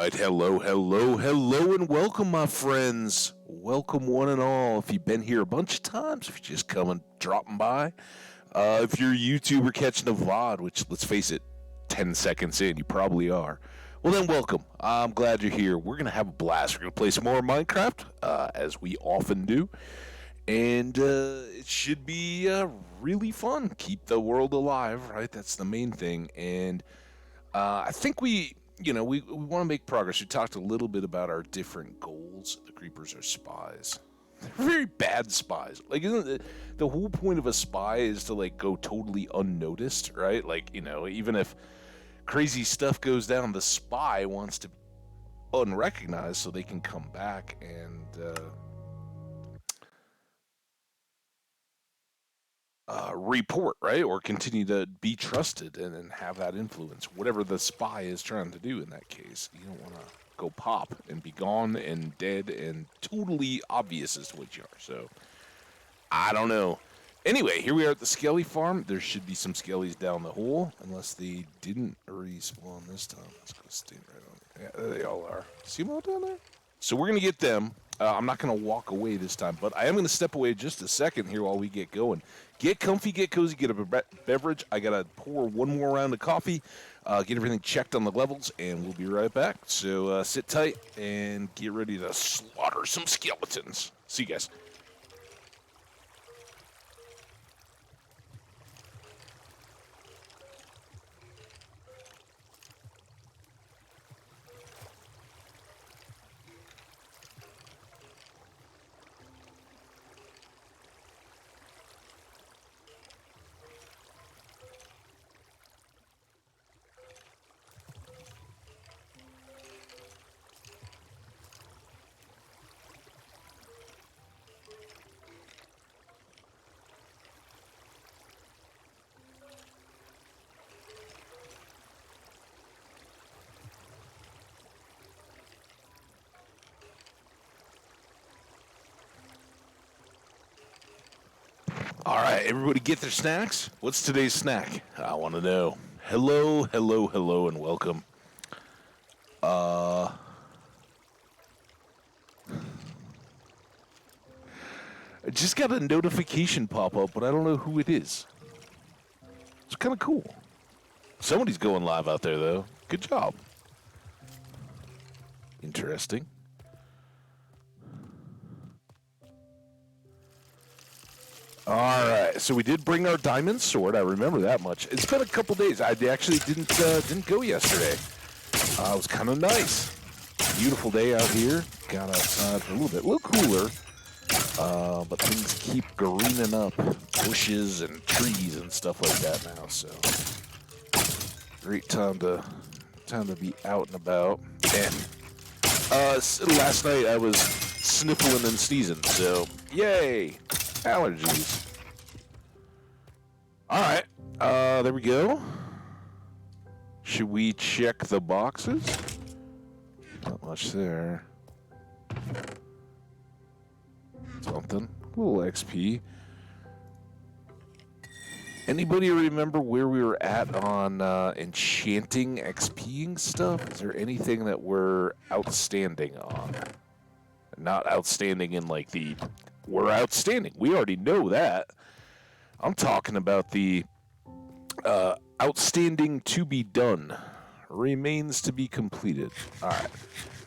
Right, hello, and welcome, my friends. Welcome, one and all. If you've been here a bunch of times, if you're just coming, dropping by, if you're a YouTuber catching a VOD, which, let's face it, 10 seconds in, you probably are. Well, then, welcome. I'm glad you're here. We're going to have a blast. We're going to play some more Minecraft, as we often do. And it should be really fun. Keep the world alive, right? That's the main thing. And I think we want to make progress. We talked a little bit about our different goals. The creepers are spies. They're very bad spies. Like, isn't the whole point of a spy is to, like, go totally unnoticed, right? Like, even if crazy stuff goes down, the spy wants to be unrecognized so they can come back and report, right? Or continue to be trusted and have that influence. Whatever the spy is trying to do in that case. You don't want to go pop and be gone and dead and totally obvious as to what you are. So, I don't know. Anyway, here we are at the Skelly farm. There should be some Skellies down the hole, unless they didn't respawn this time. Let's go stand right on it. Yeah, there they all are. See them all down there? So we're going to get them. I'm not going to walk away this time, but I am going to step away just a second here while we get going. Get comfy, get cozy, get a beverage. I got to pour one more round of coffee, get everything checked on the levels, and we'll be right back. So sit tight and get ready to slaughter some skeletons. See you guys. All right, everybody get their snacks? What's today's snack? I want to know. Hello, and welcome. I just got a notification pop up, but I don't know who it is. It's kind of cool. Somebody's going live out there, though. Good job. Interesting. All right, so we did bring our diamond sword. I remember that much. It's been a couple days. I actually didn't go yesterday. It was kind of nice. Beautiful day out here. Got outside for a little cooler. But things keep greening up, bushes and trees and stuff like that now. So great time to be out and about. And last night I was sniffling and sneezing. So yay. Allergies. All right, there we go. Should we check the boxes? Not much there. Something. A little XP. Anybody remember where we were at on enchanting XPing stuff? Is there anything that we're outstanding on? Not outstanding in like the... We're outstanding. We already know that. I'm talking about the outstanding to be done. Remains to be completed. All right.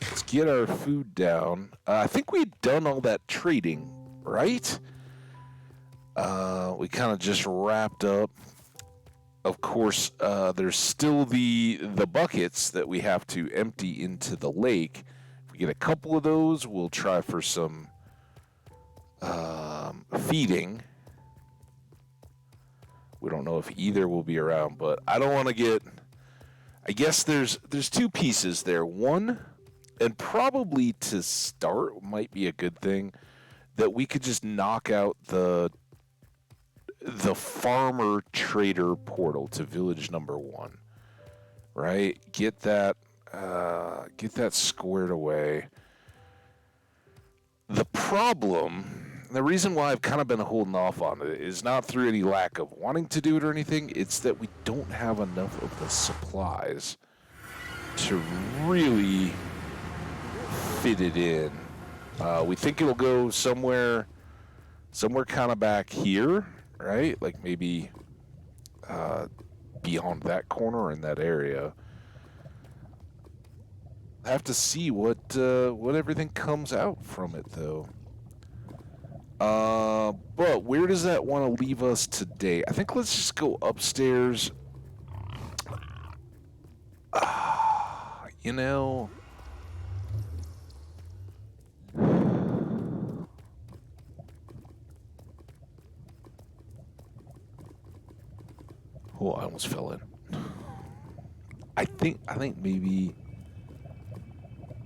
Let's get our food down. I think we'd done all that trading, right? We kind of just wrapped up. Of course, there's still the buckets that we have to empty into the lake. If we get a couple of those, we'll try for some... feeding. We don't know if either will be around, but I don't want to get... I guess there's two pieces there. One, and probably to start might be a good thing, that we could just knock out the farmer trader portal to village number 1. Right? Get that squared away. The problem... The reason why I've kind of been holding off on it is not through any lack of wanting to do it or anything. It's that we don't have enough of the supplies to really fit it in. We think it'll go somewhere kind of back here, right? Like maybe beyond that corner or in that area. Have to see what everything comes out from it, though. But where does that want to leave us today? I think let's just go upstairs. You know. Oh, I almost fell in. I think maybe.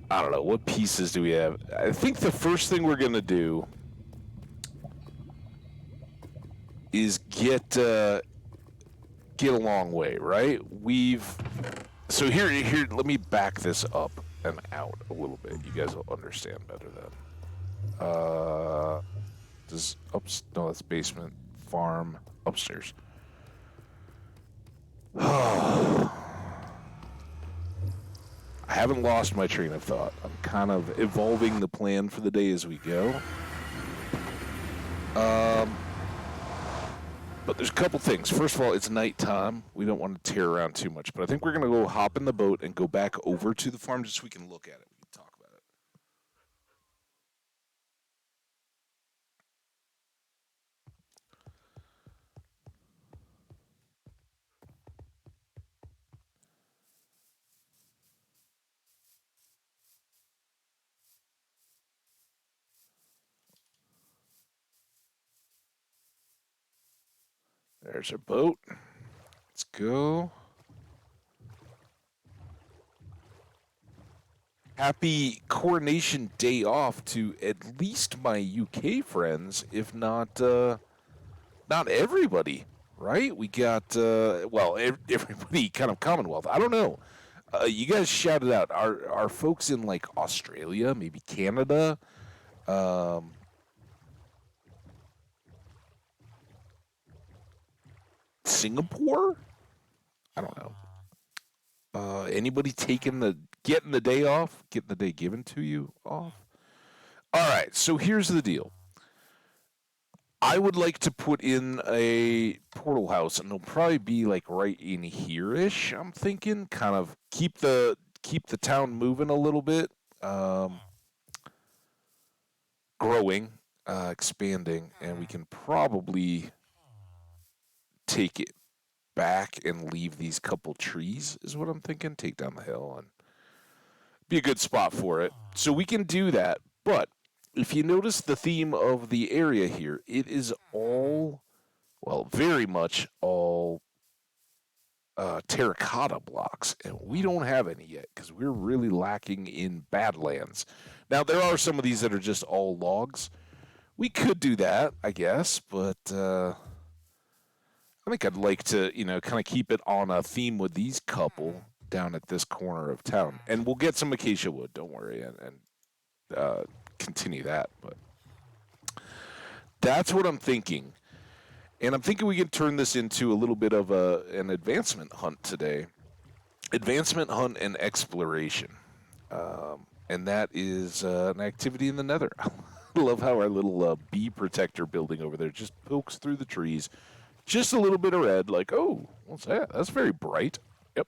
I don't know. What pieces do we have? I think the first thing we're going to do is get a long way, right? So here, let me back this up and out a little bit. You guys will understand better then. No, that's basement, farm, upstairs. I haven't lost my train of thought. I'm kind of evolving the plan for the day as we go. But there's a couple things. First of all, it's nighttime. We don't want to tear around too much. But I think we're going to go hop in the boat and go back over to the farm just so we can look at it. We can talk about it. There's our boat. Let's go. Happy Coronation Day off to at least my UK friends, if not everybody, right? We got, everybody kind of Commonwealth. I don't know. You guys shouted out. Are folks in, like, Australia, maybe Canada? Singapore? I don't know. Anybody getting the day off? Getting the day given to you off? All right, so here's the deal. I would like to put in a portal house, and it'll probably be like right in here-ish. I'm thinking, kind of keep the town moving a little bit, growing, expanding, and we can probably take it back and leave these couple trees. Is what I'm thinking. Take down the hill and be a good spot for it. So we can do that, but if you notice the theme of the area here, it is all, well, very much all terracotta blocks, and we don't have any yet because we're really lacking in Badlands. Now, there are some of these that are just all logs. We could do that, I guess, but I think I'd like to, kind of keep it on a theme with these couple down at this corner of town. And we'll get some acacia wood, don't worry, and continue that. But that's what I'm thinking. And I'm thinking we can turn this into a little bit of an advancement hunt today. Advancement hunt and exploration. And that is an activity in the nether. I love how our little bee protector building over there just pokes through the trees. Just a little bit of red, like, oh, what's that? That's very bright. Yep.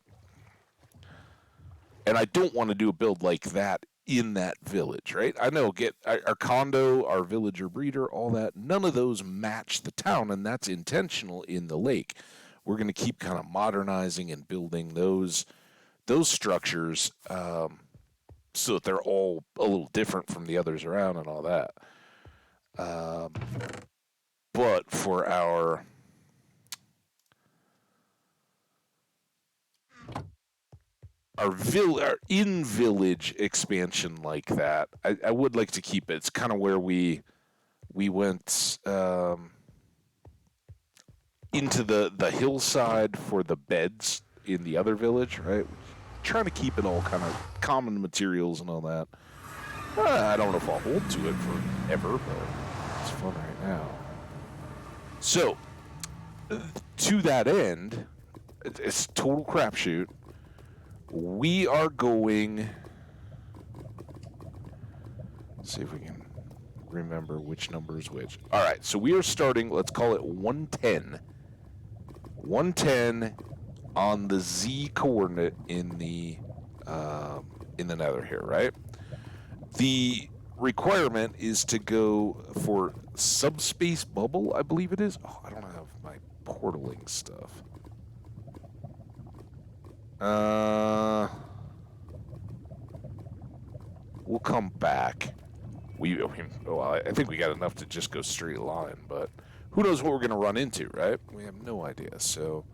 And I don't want to do a build like that in that village, right? I know, get our condo, our villager breeder, all that. None of those match the town, and that's intentional in the lake. We're going to keep kind of modernizing and building those structures so that they're all a little different from the others around and all that. But for our in-village expansion like that, I would like to keep it. It's kind of where we went into the hillside for the beds in the other village, right? Trying to keep it all kind of common materials and all that. I don't know if I'll hold to it forever, but it's fun right now. So, to that end, it's total crapshoot. We are going... Let's see if we can remember which number is which. All right, so we are starting, let's call it 110. 110 on the Z coordinate in the nether here, right? The requirement is to go for subspace bubble, I believe it is. Oh, I don't have my portaling stuff. We'll come back. I think we got enough to just go straight line, but who knows what we're going to run into, right? We have no idea, so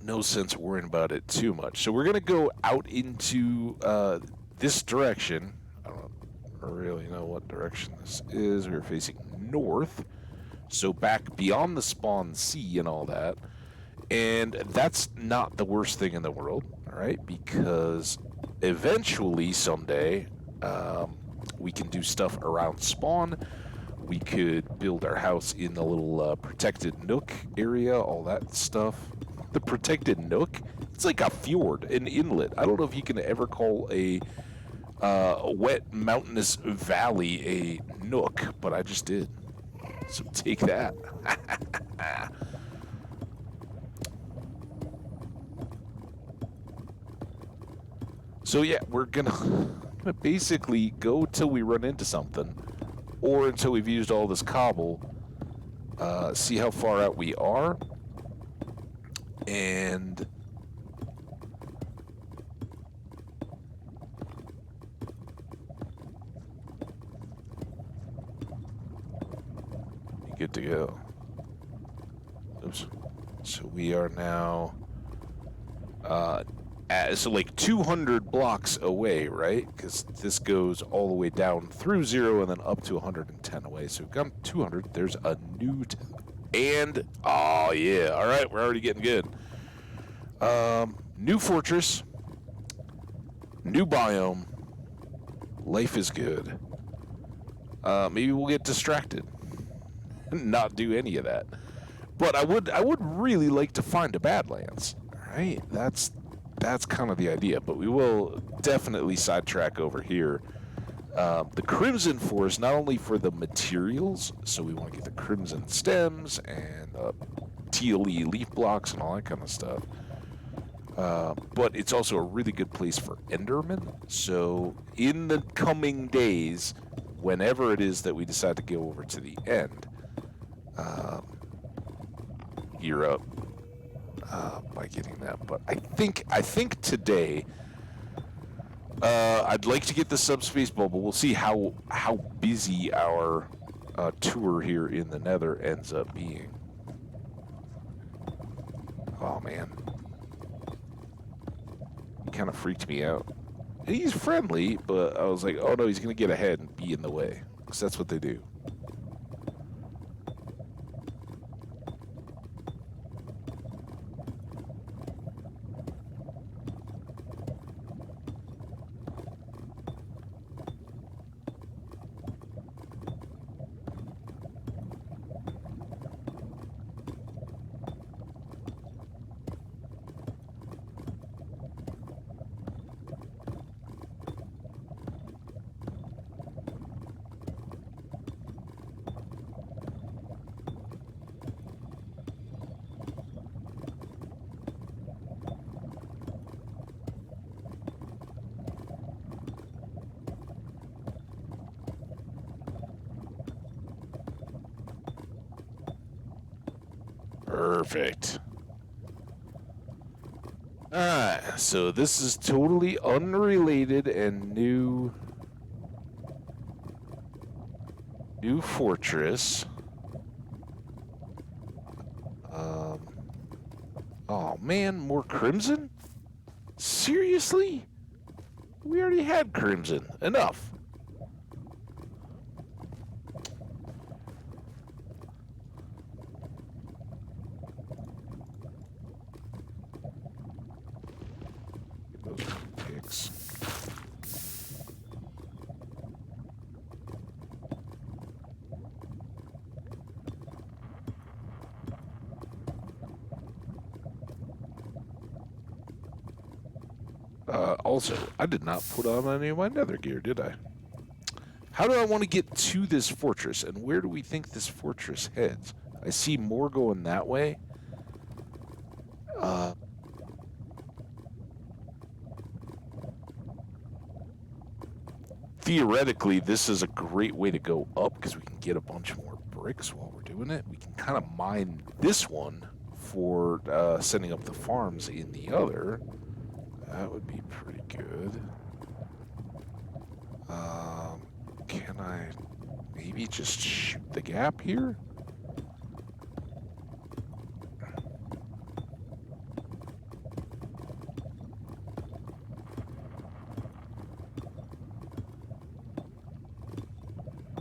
no sense worrying about it too much. So we're going to go out into this direction. I don't really know what direction this is. We're facing north, so back beyond the spawn sea and all that. And that's not the worst thing in the world, all right? Because eventually, someday, we can do stuff around spawn. We could build our house in the little protected nook area, all that stuff. The protected nook? It's like a fjord, an inlet. I don't know if you can ever call a wet mountainous valley a nook, but I just did. So take that. So yeah, we're gonna basically go till we run into something, or until we've used all this cobble, see how far out we are, and good to go. Oops. So we are now so like 200 blocks away, right? Because this goes all the way down through 0 and then up to 110 away. So we've gone 200. There's a new... and... oh, yeah. All right, we're already getting good. New fortress. New biome. Life is good. Maybe we'll get distracted. Not do any of that. But I would really like to find a Badlands. All right? That's kind of the idea, but we will definitely sidetrack over here. The Crimson Forest, not only for the materials, so we want to get the Crimson stems and TLE leaf blocks and all that kind of stuff, but it's also a really good place for Enderman. So in the coming days, whenever it is that we decide to go over to the end, gear up. By getting that, but I think today I'd like to get the subspace bubble. We'll see how busy our tour here in the Nether ends up being. Oh man, he kind of freaked me out. He's friendly, but I was like, oh no, he's gonna get ahead and be in the way, because that's what they do. Perfect. Alright, so this is totally unrelated and new fortress. Oh man, more Crimson? Seriously? We already had Crimson. Enough. Also, I did not put on any of my nether gear, did I? How do I want to get to this fortress, and where do we think this fortress heads? I see more going that way. Theoretically, this is a great way to go up because we can get a bunch more bricks while we're doing it. We can kind of mine this one for setting up the farms in the other. That would be pretty good. Can I maybe just shoot the gap here?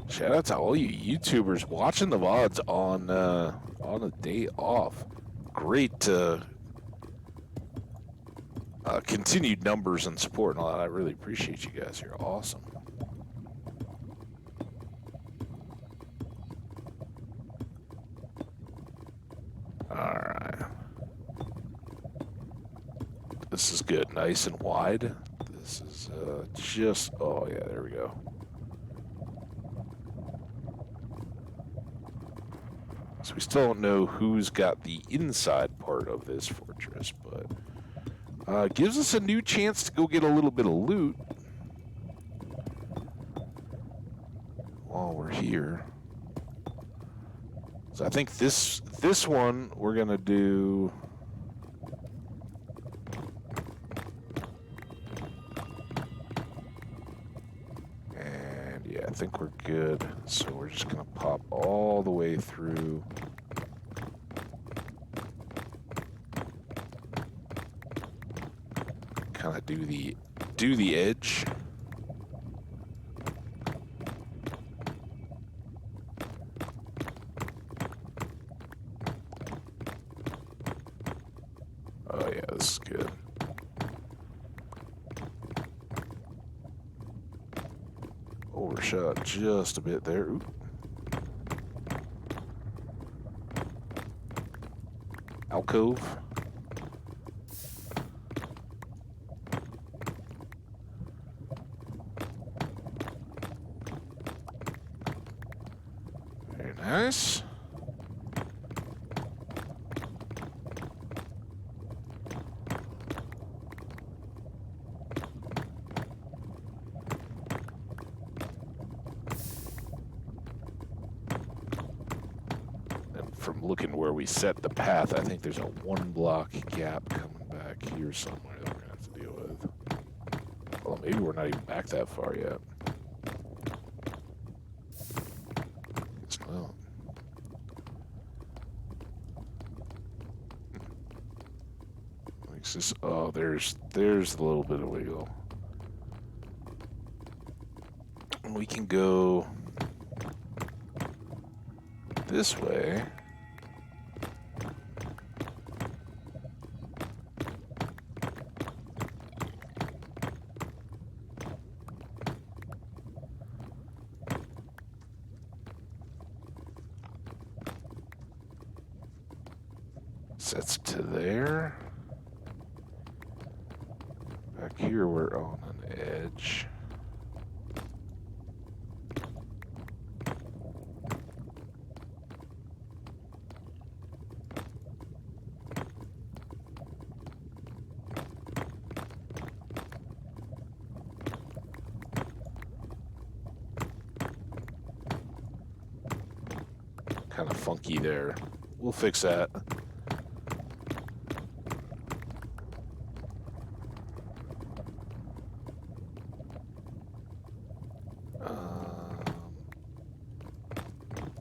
Shout out to all you YouTubers watching the VODs on a day off. Great continued numbers and support and all that. I really appreciate you guys. You're awesome. Alright. This is good. Nice and wide. This is just... Oh, yeah, there we go. So we still don't know who's got the inside part of this fortress, but gives us a new chance to go get a little bit of loot while we're here. So I think this one we're gonna do. And yeah, I think we're good. So we're just gonna pop all the way through. Kind of do the edge. Oh yeah, this is good. Overshot just a bit there. Oop. Alcove. Very nice. From looking where we set the path, I think there's a 1 block gap coming back here somewhere that we're gonna have to deal with. Well, maybe we're not even back that far yet. Guess not. Makes this. Oh, there's a little bit of wiggle. And we can go this way. Sets to there. Back here we're on an edge. Kind of funky there. We'll fix that.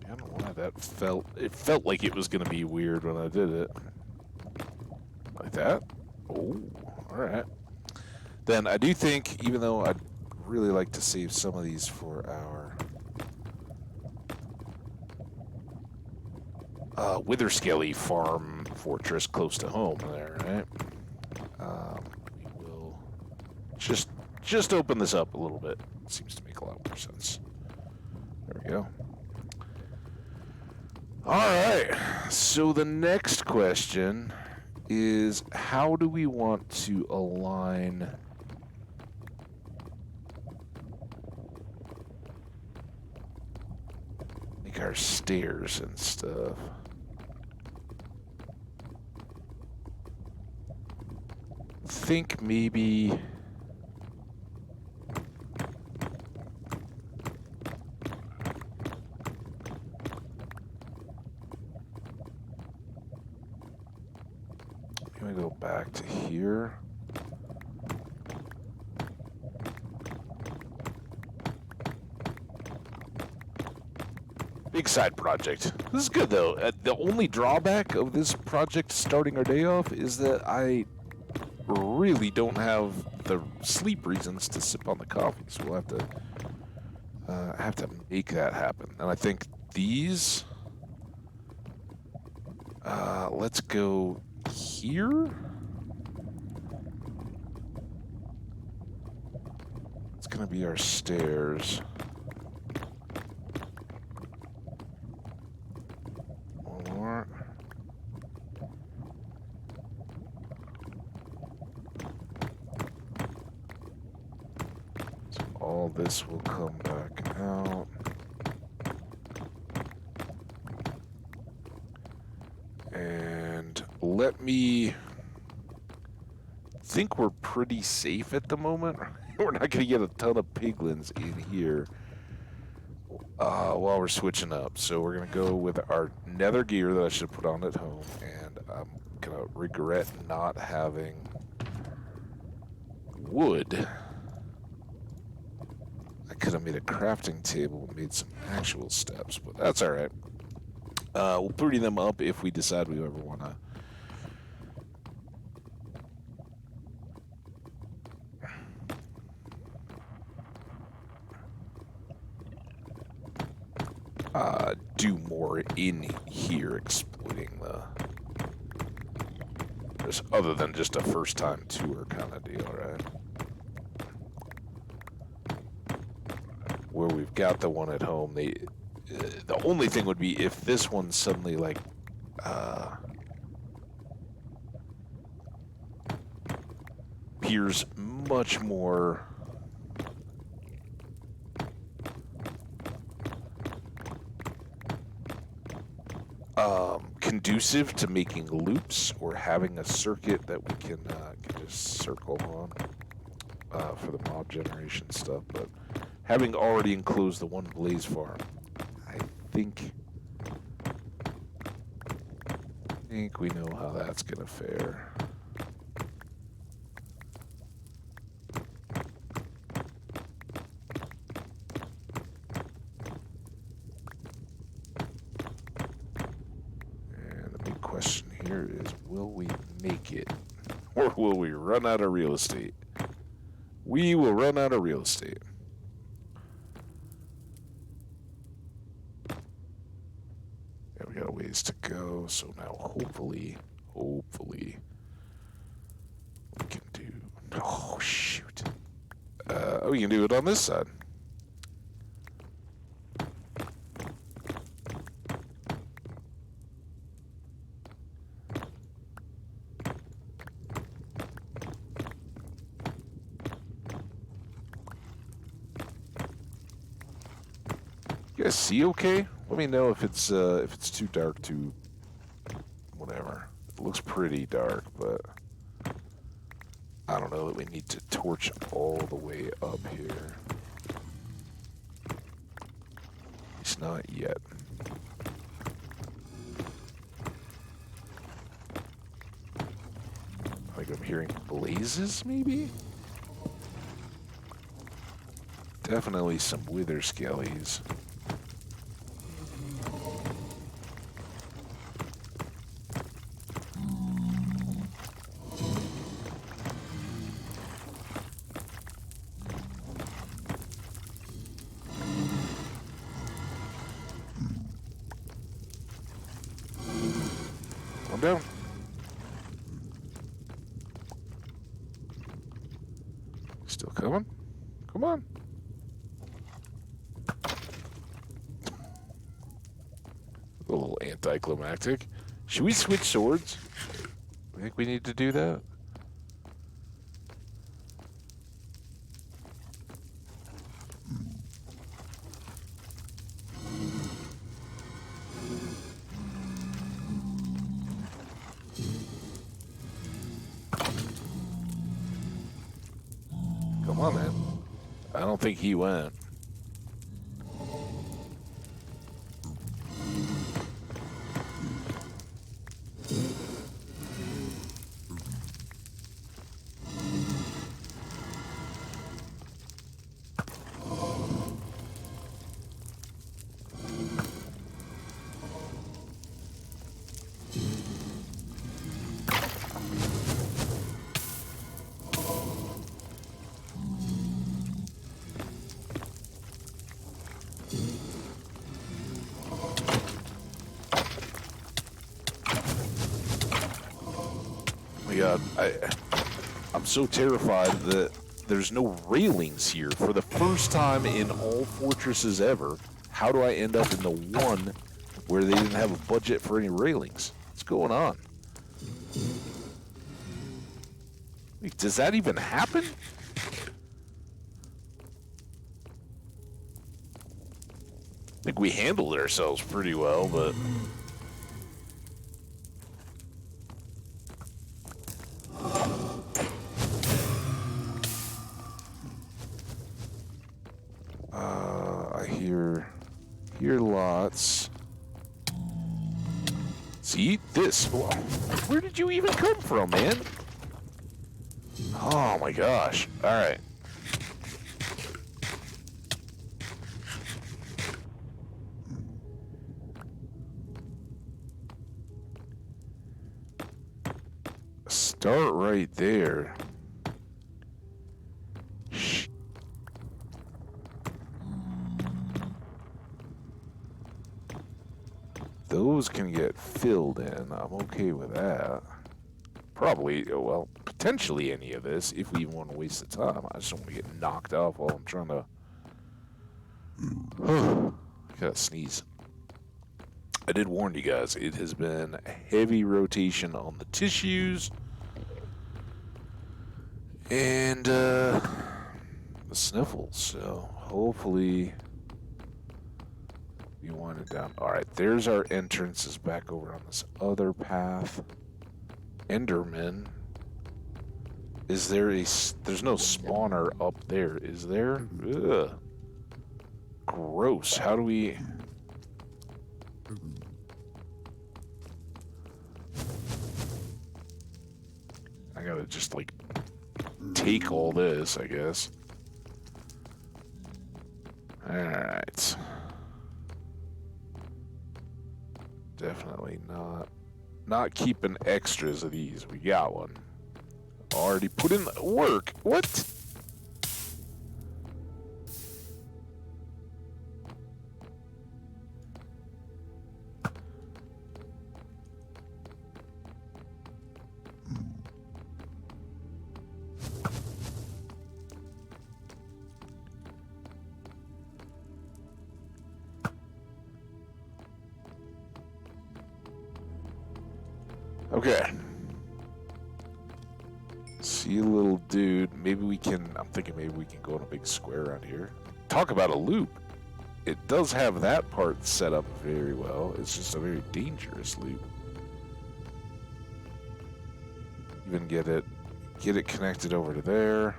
I don't know why that felt. It felt like it was going to be weird when I did it. Like that. Oh, all right. Then I do think, even though I'd really like to save some of these for our Witherskelly farm fortress close to home there, right? We will just open this up a little bit. Seems to make a lot more sense. There we go. All right. So the next question is, how do we want to align our stairs and stuff. Think maybe... Let me go back to here. Big side project. This is good though. The only drawback of this project starting our day off is that I really don't have the sleep reasons to sip on the coffee, so we'll have to make that happen. And I think these, let's go here. It's gonna be our stairs. One more. So all this will come back out. And let me think we're pretty safe at the moment. We're not going to get a ton of piglins in here while we're switching up. So we're going to go with our nether gear that I should put on at home. And I'm going to regret not having wood. I could have made a crafting table and made some actual steps, but that's all right. We'll pretty them up if we decide we ever want to. Do more in here, exploiting the... Just other than just a first-time tour kind of deal, right? Where we've got the one at home, the only thing would be if this one suddenly, like, appears much more... conducive to making loops or having a circuit that we can just circle on for the mob generation stuff. But having already enclosed the one blaze farm, I think we know how that's gonna fare. Is will we make it, or will we run out of real estate? We will run out of real estate. Yeah, we got a ways to go, so now hopefully we can do... Oh, shoot. We can do it on this side. You guys see okay? Let me know if it's too dark to whatever. It looks pretty dark, but I don't know that we need to torch all the way up here. It's not yet. I think I'm hearing blazes, maybe? Definitely some wither skellies. Down. Still coming? Come on. A little anticlimactic. Should we switch swords? I think we need to do that. on, man. I don't think he went. My God, I'm so terrified that there's no railings here. For the first time in all fortresses ever, how do I end up in the one where they didn't have a budget for any railings? What's going on? Wait, does that even happen? I think we handled ourselves pretty well, but... I hear lots. See, this... Where did you even come from, man? Oh my gosh. Alright. Start right there. Those can get filled in. I'm okay with that. Probably, well, potentially any of this, if we even want to waste the time. I just don't want to get knocked off while I'm trying to... I gotta sneeze. I did warn you guys, it has been a heavy rotation on the tissues. And, the sniffles, so hopefully... You wind it down. Alright, there's our entrances back over on this other path. Enderman. Is there a... There's no spawner up there, is there? Ugh. Gross. How do we... I gotta just, like, take all this, I guess. Alright. Definitely not keeping extras of these. We got one. Already put in the work. What? Okay. See a little dude. Maybe we can... I'm thinking maybe we can go in a big square around here. Talk about a loop. It does have that part set up very well. It's just a very dangerous loop. Even get it connected over to there.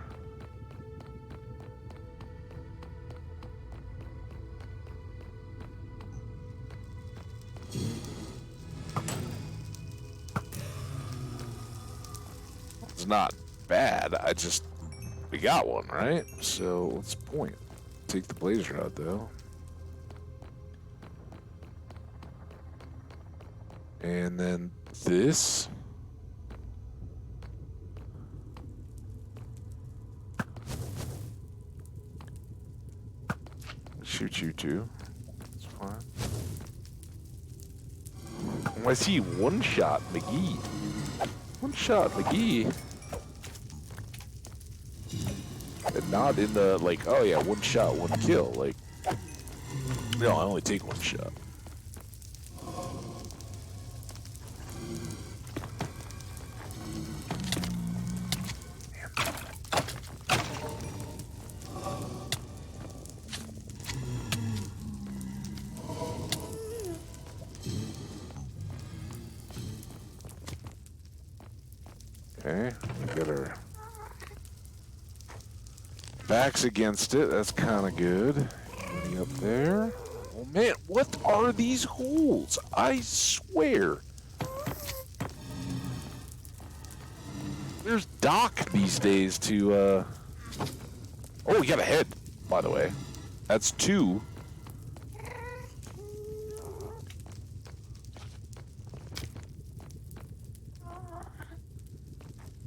It's not bad. We got one, right? So what's the point? Take the blaze rod though. And then this. Shoot you too. It's fine. Oh, I see one shot McGee. One shot McGee. And not in the, like, oh yeah, one shot, one kill. Like, no, I only take one shot. Okay, we got our... Back's against it. That's kind of good. Anybody up there? Oh, man. What are these holes? I swear. There's Doc these days to, Oh, we got a head, by the way. That's 2.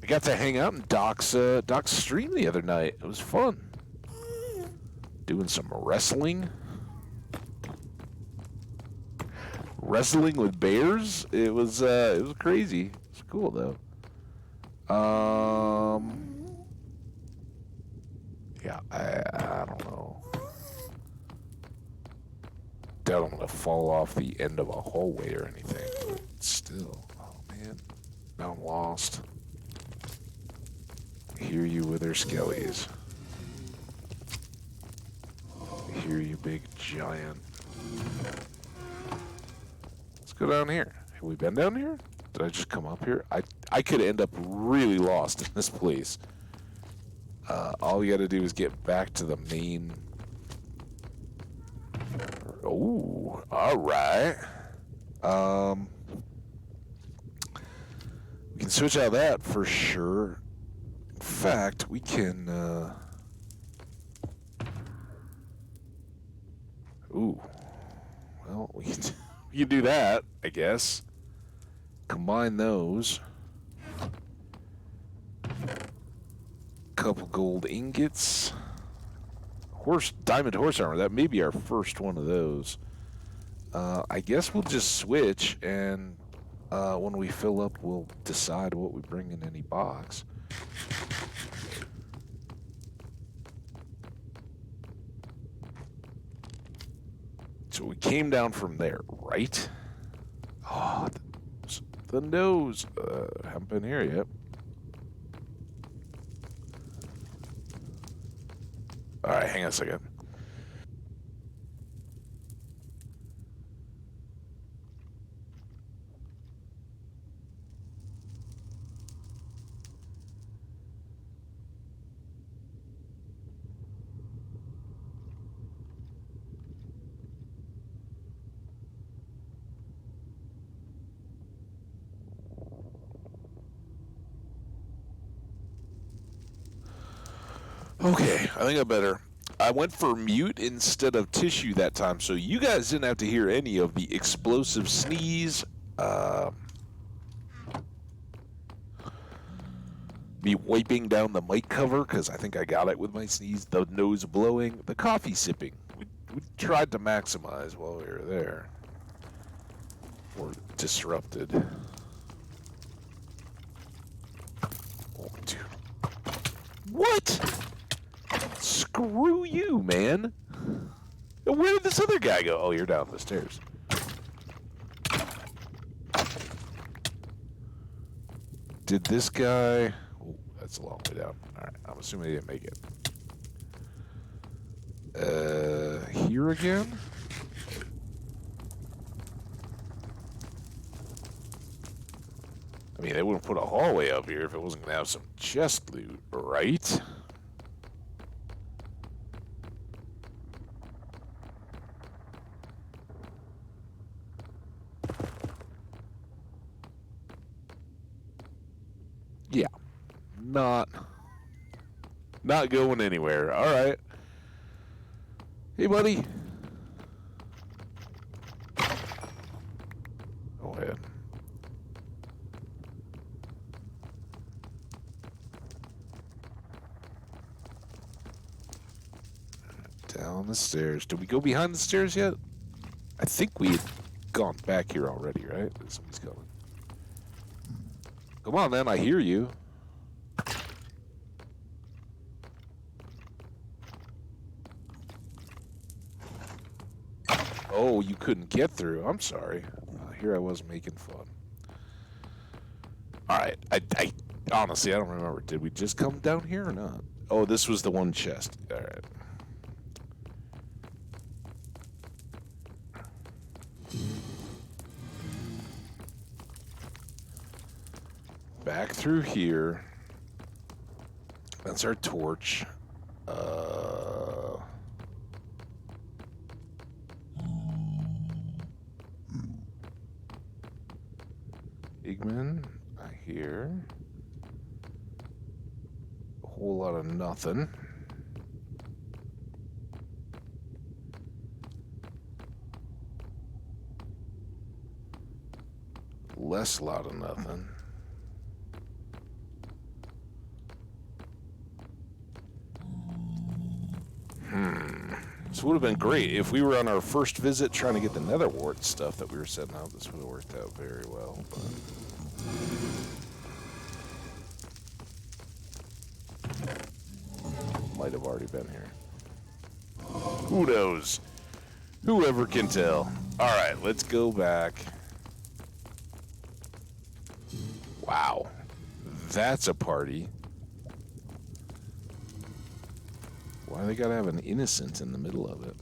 I got to hang out in Doc's stream the other night. It was fun. Doing some wrestling. Wrestling with bears. It was crazy. It's cool though. Yeah, I don't know. Doubt I'm gonna fall off the end of a hallway or anything, but still. Oh man, now I'm lost. Hear you with their skellies. Hear you, big giant. Let's go down here. Have we been down here? Did I just come up here? I could end up really lost in this place. All we gotta do is get back to the main. Oh, all right. We can switch out that for sure. In fact, we can. Ooh. Well, we can do that, I guess. Combine those. Couple gold ingots. Diamond horse armor. That may be our first one of those. I guess we'll just switch, and when we fill up, we'll decide what we bring in any box. So we came down from there, right? Oh, the nose. Haven't been here yet. All right, hang on a second. Okay, I think I better. I went for mute instead of tissue that time, so you guys didn't have to hear any of the explosive sneeze, me wiping down the mic cover, because I think I got it with my sneeze, the nose blowing, the coffee sipping. We tried to maximize while we were there. Or disrupted. 1, 2. What? Screw you, man. Where did this other guy go? Oh, you're down the stairs. Did this guy... Oh, that's a long way down. Alright, I'm assuming he didn't make it. Here again? I mean, they wouldn't put a hallway up here if it wasn't going to have some chest loot, right? Yeah. Not going anywhere. All right. Hey, buddy. Go ahead. Down the stairs. Did we go behind the stairs yet? I think we had gone back here already, right? Somebody's coming. Come on, then. I hear you. Oh, you couldn't get through. I'm sorry. Here I was making fun. All right. I honestly, I don't remember. Did we just come down here or not? Oh, this was the one chest. All right. Back through here. That's our torch. Uh, Pigman, I hear. A whole lot of nothing. Less lot of nothing. This would have been great if we were on our first visit trying to get the nether wart stuff that we were setting up. This would have worked out very well. But... might have already been here. Who knows? Whoever can tell. All right, let's go back. Wow, that's a party. Why they gotta have an innocent in the middle of it?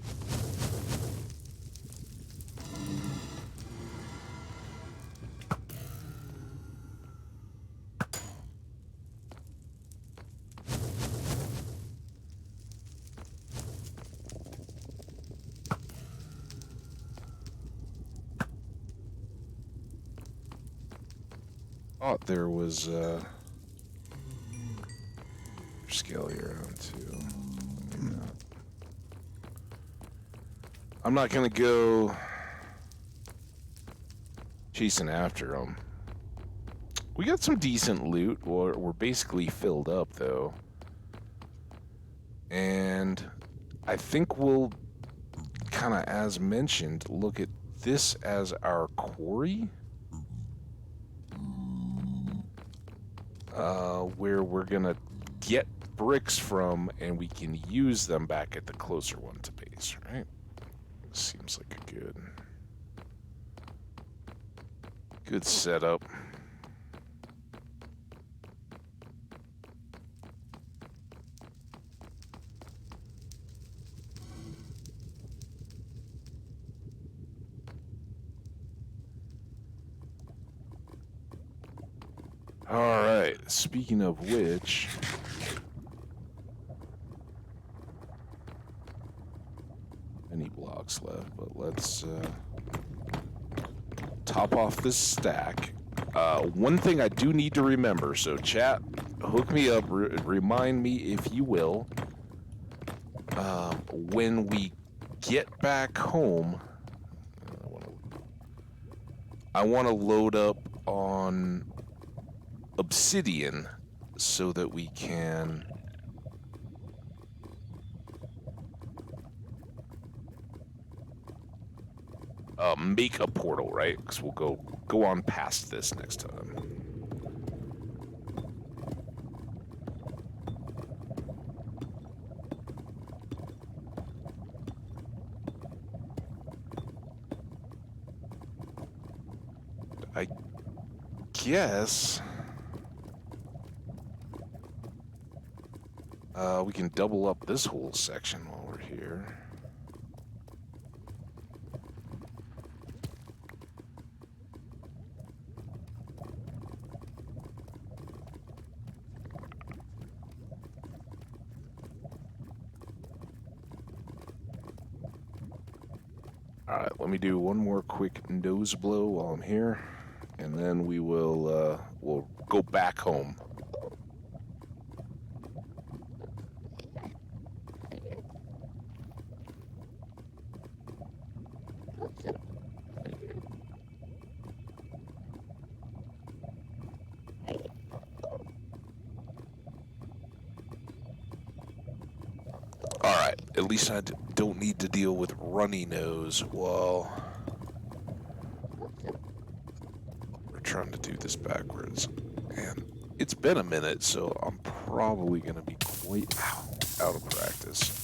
Thought there was skelly around too. I'm not gonna go chasing after them. We got some decent loot. We're basically filled up though, and I think we'll kind of, as mentioned, look at this as our quarry. Where we're gonna get bricks from, and we can use them back at the closer one to base, right? Seems like a good setup. All right, speaking of which, any blocks left, but let's top off this stack. One thing I do need to remember, so chat, hook me up, remind me if you will, when we get back home, I want to load up on obsidian so that we can make a portal, right? Because we'll go on past this next time. I guess we can double up this whole section while we're here. All right, let me do one more quick nose blow while I'm here, and then we will we'll go back home. Alright, at least I don't need to deal with runny nose while we're trying to do this backwards. And it's been a minute, so I'm probably going to be quite out of practice.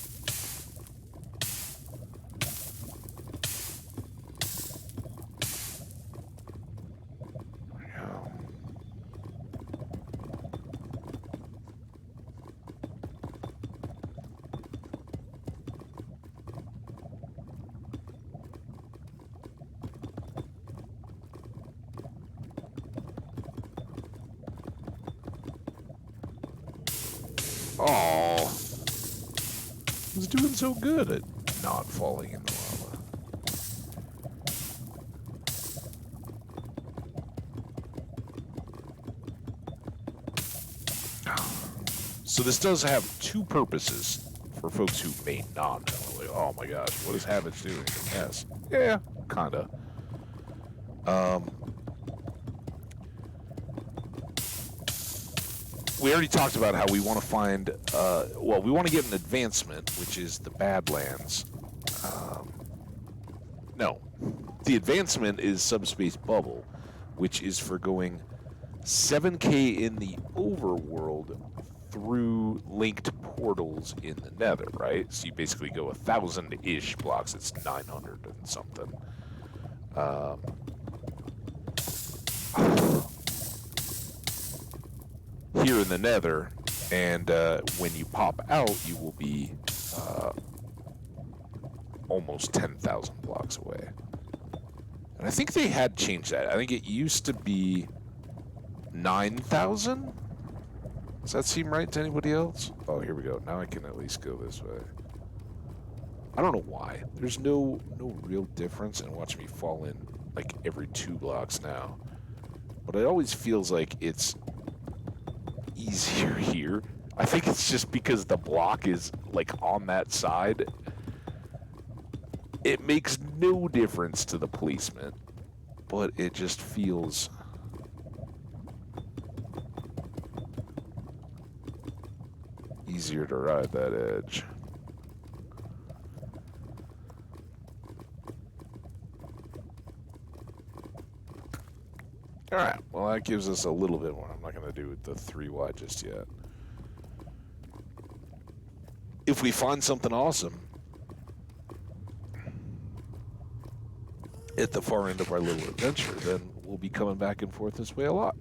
Oh, was doing so good at not falling in the lava. So this does have two purposes for folks who may not know. Like, oh my gosh, what is Habits doing? Yes. Yeah, kinda. We already talked about how we want to find, well, we want to get an advancement, which is the Badlands. No, the advancement is Subspace Bubble, which is for going 7K in the overworld through linked portals in the Nether, right? So you basically go 1,000-ish blocks. It's 900 and something. Here in the Nether, and when you pop out, you will be almost 10,000 blocks away. And I think they had changed that. I think it used to be 9,000. Does that seem right to anybody else? Oh, here we go. Now I can at least go this way. I don't know why. There's no real difference, and watch me fall in like every 2 blocks now. But it always feels like it's easier here. I think it's just because the block is like on that side. It makes no difference to the placement, but it just feels easier to ride that edge. Alright, well that gives us a little bit more. I'm not going to do the 3 wide just yet. If we find something awesome at the far end of our little adventure, then we'll be coming back and forth this way a lot.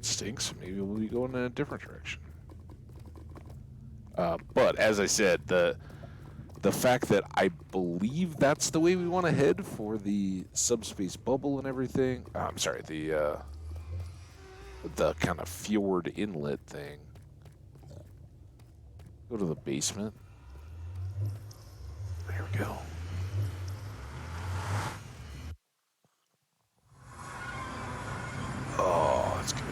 Stinks. Maybe we'll be going in a different direction. But as I said, the fact that I believe that's the way we want to head for the subspace bubble and everything. I'm sorry, the kind of fjord inlet thing. Go to the basement. Here we go. Oh, that's good.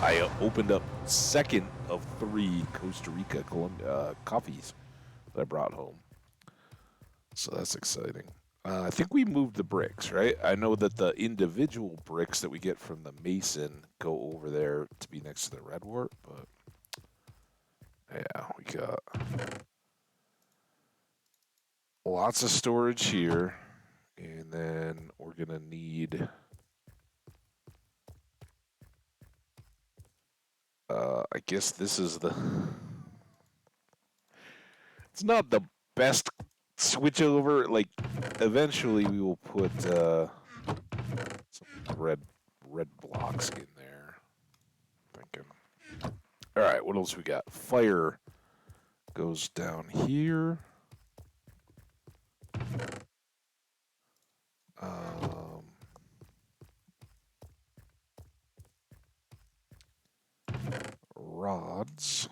I opened up second of 3 Costa Rica coffees that I brought home. So that's exciting. I think we moved the bricks, right? I know that the individual bricks that we get from the mason go over there to be next to the redwort, but yeah, we got lots of storage here, and then we're gonna need I guess this is the it's not the best switch over. Like, eventually we will put some red blocks in there. Thinking. All right, what else we got? Fire goes down here. Rods,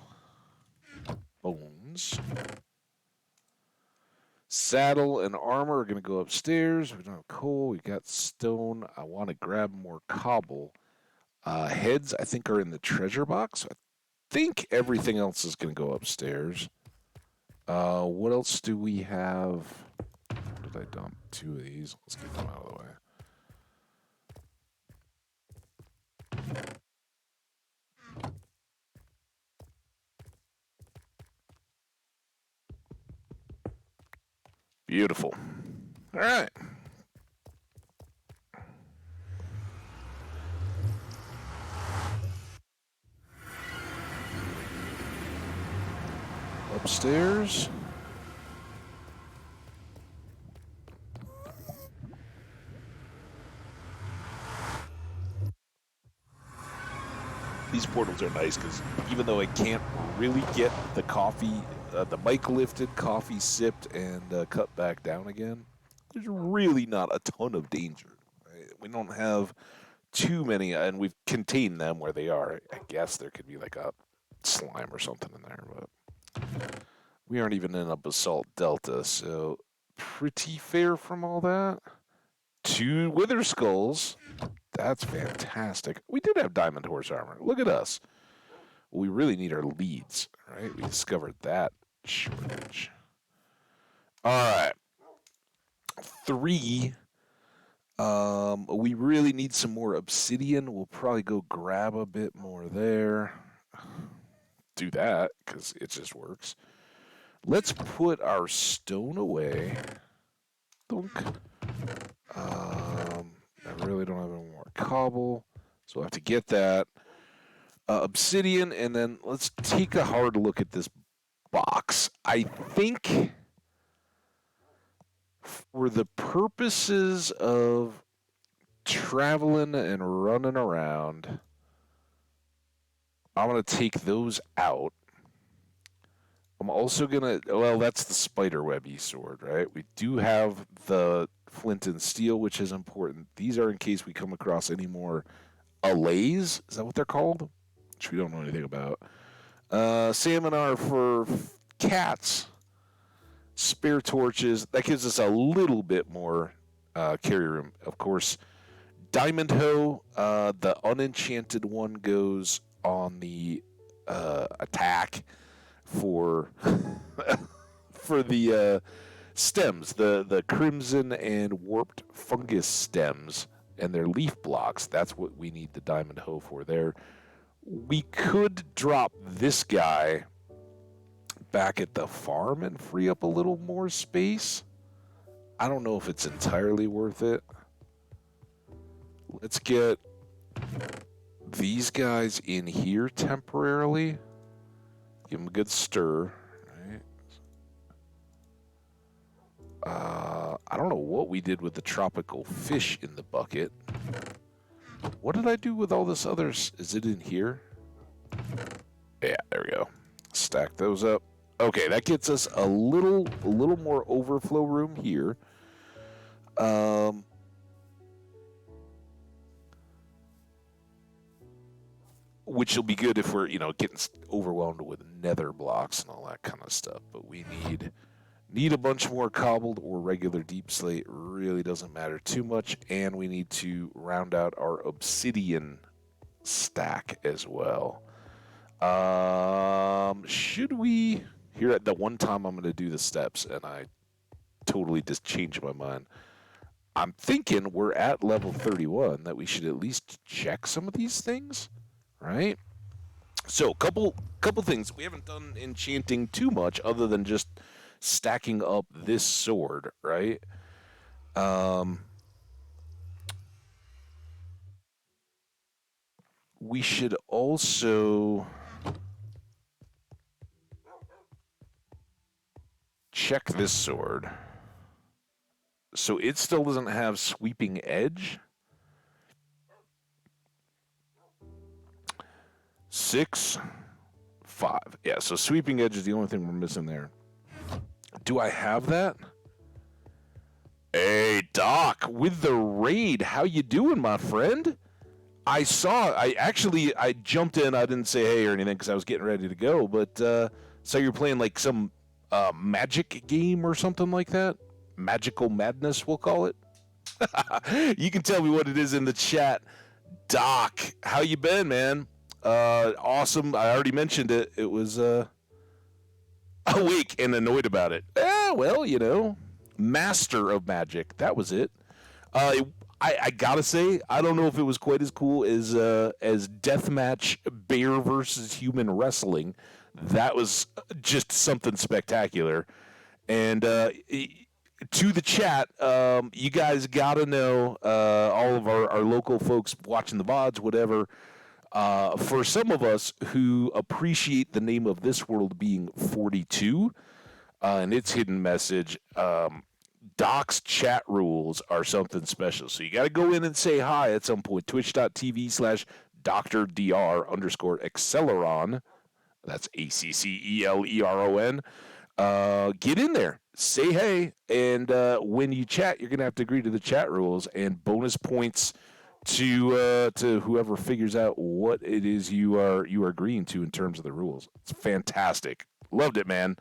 bones. Saddle and armor are going to go upstairs. We don't have coal. We got stone. I want to grab more cobble. Heads, I think, are in the treasure box. I think everything else is going to go upstairs. What else do we have? Where did I dump 2 of these? Let's get them out of the way. Beautiful. All right. Upstairs. These portals are nice because even though I can't really get the coffee, the mic lifted, coffee sipped, and cut back down again, there's really not a ton of danger. Right? We don't have too many, and we've contained them where they are. I guess there could be like a slime or something in there, but we aren't even in a basalt delta, so pretty fair from all that. 2 wither skulls. That's fantastic. We did have diamond horse armor. Look at us. We really need our leads, right? We discovered that shortage. All right. 3. We really need some more obsidian. We'll probably go grab a bit more there. Do that, because it just works. Let's put our stone away. Dunk. I really don't have any more cobble, so we'll have to get that. Obsidian, and then let's take a hard look at this box. I think for the purposes of traveling and running around, I'm going to take those out. I'm also going to, well, that's the spiderwebby sword, right? We do have the flint and steel, which is important. These are in case we come across any more allays. Is that what they're called? Which we don't know anything about. Salmon are for cats. Spare torches. That gives us a little bit more carry room. Of course, diamond hoe, the unenchanted one goes on the attack for for the stems, the crimson and warped fungus stems and their leaf blocks. That's what we need the diamond hoe for there. We could drop this guy back at the farm and free up a little more space. I don't know if it's entirely worth it. Let's get these guys in here temporarily. Give them a good stir. Right? I don't know what we did with the tropical fish in the bucket. What did I do with all this others? Is it in here? Yeah, there we go. Stack those up. Okay, that gets us a little more overflow room here. Which will be good if we're, getting overwhelmed with nether blocks and all that kind of stuff. But we need a bunch more cobbled or regular deep slate. Really doesn't matter too much. And we need to round out our obsidian stack as well. Should we... Here at the one time I'm going to do the steps, and I totally just changed my mind. I'm thinking we're at level 31, that we should at least check some of these things, right? So, couple things. We haven't done enchanting too much other than just stacking up this sword, right? We should also check this sword. So it still doesn't have sweeping edge. 6, 5. Yeah, so sweeping edge is the only thing we're missing there. Do I have that? Hey, Doc, with the raid, how you doing, my friend? I jumped in. I didn't say hey or anything because I was getting ready to go, but so you're playing like some magic game or something like that? Magical Madness, we'll call it. You can tell me what it is in the chat. Doc, how you been, man? Awesome. I already mentioned it. It was awake and annoyed about it. Well, master of magic. That was it. I gotta say, I don't know if it was quite as cool as deathmatch bear versus human wrestling. That was just something spectacular. And to the chat, you guys gotta know, all of our local folks watching the VODs, whatever. For some of us who appreciate the name of this world being 42 and its hidden message, Doc's chat rules are something special. So you got to go in and say hi at some point. Twitch.tv/DrDR_Acceleron. That's ACCELERON. Get in there. Say hey. And when you chat, you're going to have to agree to the chat rules. And bonus points to whoever figures out what it is you are agreeing to in terms of the rules. It's fantastic. Loved it, man.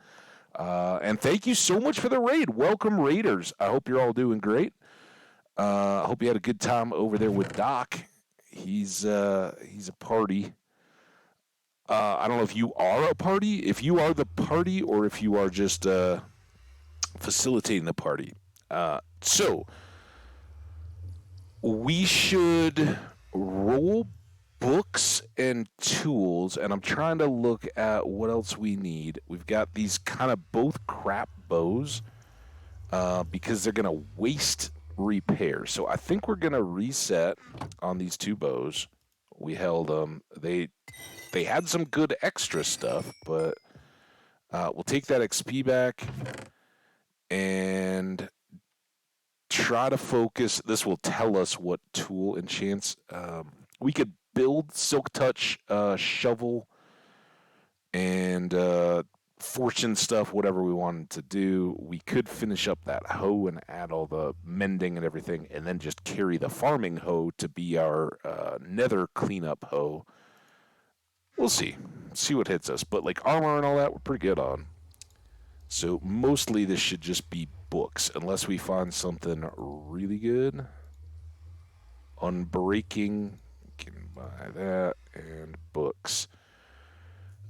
And thank you so much for the raid. Welcome, raiders. I hope you're all doing great. I hope you had a good time over there with Doc. He's a party. I don't know if you are a party, if you are the party, or if you are just facilitating the party. So we should roll books and tools, and I'm trying to look at what else we need. We've got these kind of both crap bows because they're going to waste repair. So I think we're going to reset on these two bows. We held them. They had some good extra stuff, but we'll take that XP back and try to focus. This will tell us what tool enchants. We could build Silk Touch, shovel, and fortune stuff, whatever we wanted to do. We could finish up that hoe and add all the mending and everything, and then just carry the farming hoe to be our nether cleanup hoe. We'll see. See what hits us. But like armor and all that, we're pretty good on. So mostly this should just be books, unless we find something really good. Unbreaking, can buy that, and books.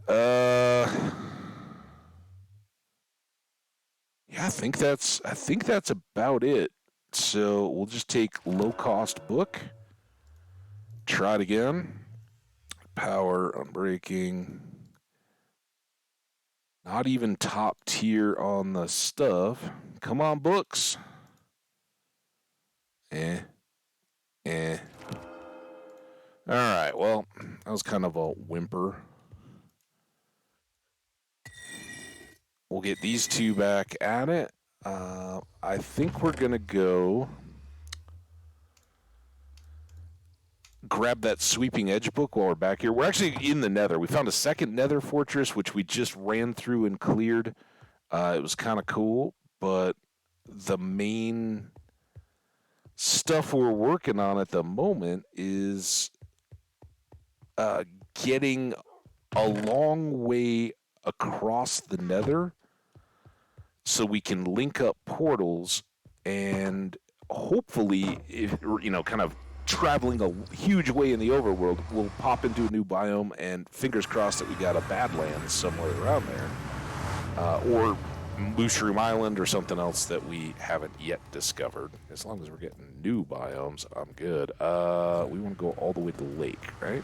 Yeah, I think that's about it. So we'll just take low cost book. Try it again. Power, unbreaking. Not even top tier on the stuff. Come on, books. All right, well, that was kind of a whimper. We'll get these two back at it. I think we're going to go grab that sweeping edge book while we're back here. We're actually in the nether. We found a second nether fortress, which we just ran through and cleared. It was kind of cool, but the main stuff we're working on at the moment is getting a long way across the nether so we can link up portals and hopefully, kind of traveling a huge way in the overworld, we'll pop into a new biome, and fingers crossed that we got a Badlands somewhere around there. Or Mushroom Island or something else that we haven't yet discovered. As long as we're getting new biomes, I'm good. We want to go all the way to the lake, right?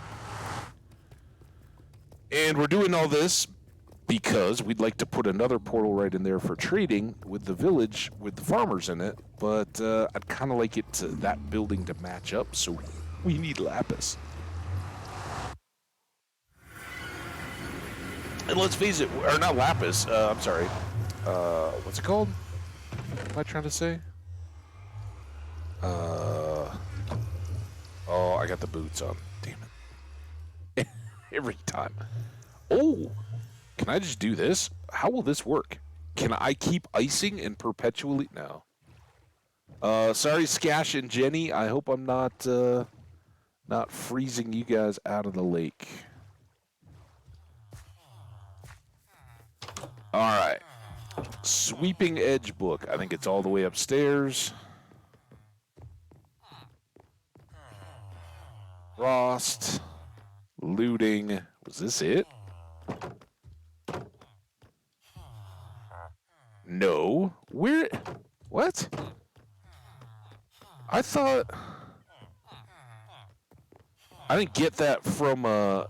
And we're doing all this because we'd like to put another portal right in there for trading with the village with the farmers in it, but I'd kind of like that building to match up, so we need lapis. And let's face it, or not lapis, I'm sorry. What's it called? What am I trying to say? Oh, I got the boots on. Damn it. Every time. Oh! Can I just do this? How will this work? Can I keep icing and perpetually... No. Sorry, Skash and Jenny. I hope I'm not freezing you guys out of the lake. All right. Sweeping edge book. I think it's all the way upstairs. Frost. Looting. Was this it? No. Where? What? I thought... I didn't get that from a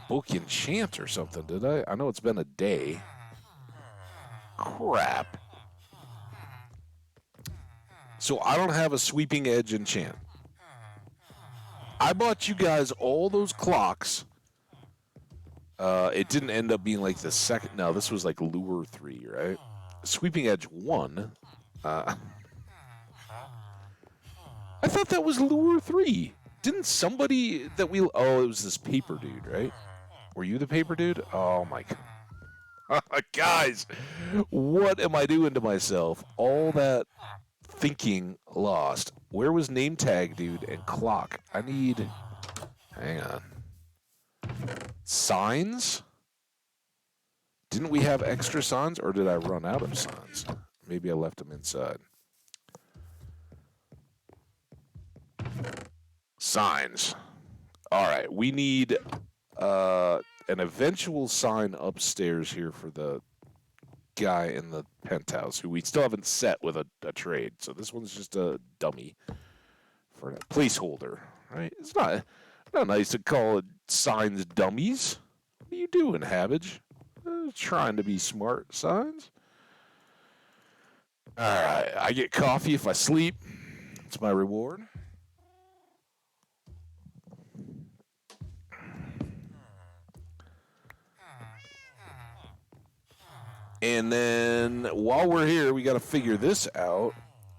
book enchant or something, did I? I know it's been a day. Crap. So I don't have a sweeping edge enchant. I bought you guys all those clocks. It didn't end up being like the second... No, this was like Lure 3, right? Sweeping Edge 1. I thought that was Lure 3. Didn't somebody that we... Oh, it was this paper dude, right? Were you the paper dude? Oh, my God. Guys, what am I doing to myself? All that thinking lost. Where was name tag, dude, and clock? I need... Hang on. Signs? Didn't we have extra signs, or did I run out of signs? Maybe I left them inside. Signs. All right, we need an eventual sign upstairs here for the guy in the penthouse, who we still haven't set with a trade. So this one's just a dummy for a placeholder, right? It's not nice to call it signs dummies. What are you doing, Habbage? Trying to be smart, signs. All right, I get coffee if I sleep. It's my reward. And then while we're here, we got to figure this out.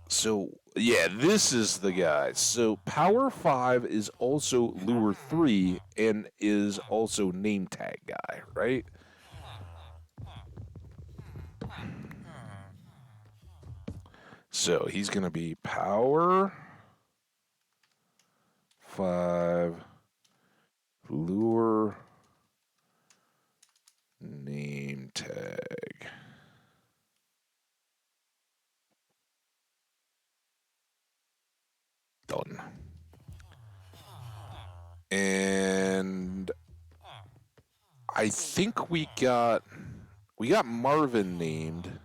So, yeah, this is the guy. So, Power 5 is also Lure 3 and is also name tag guy, right? So, he's going to be Power 5 Lure name tag. Done. And I think we got Marvin named.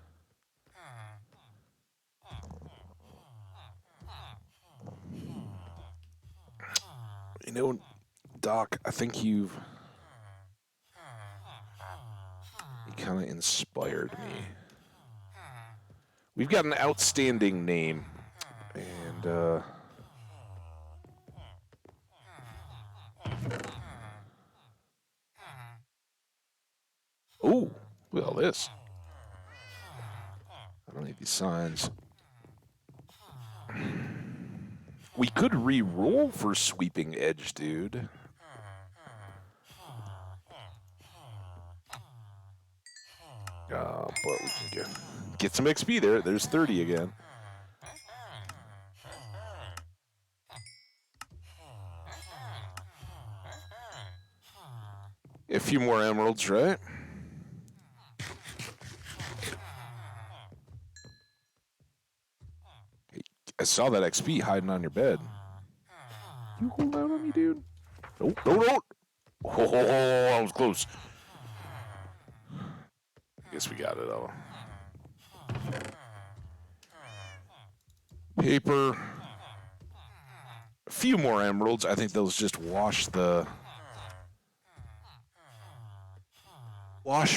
You know, Doc, I think you kind of inspired me. We've got an outstanding name, and oh, look at all this. I don't need these signs. We could re-roll for Sweeping Edge, dude. But we can get some XP there. There's 30 again. A few more emeralds, right? I saw that XP hiding on your bed. You hold out on me, dude? Nope, don't. Oh, I was close. Guess we got it, though. Paper. A few more emeralds. I think those just wash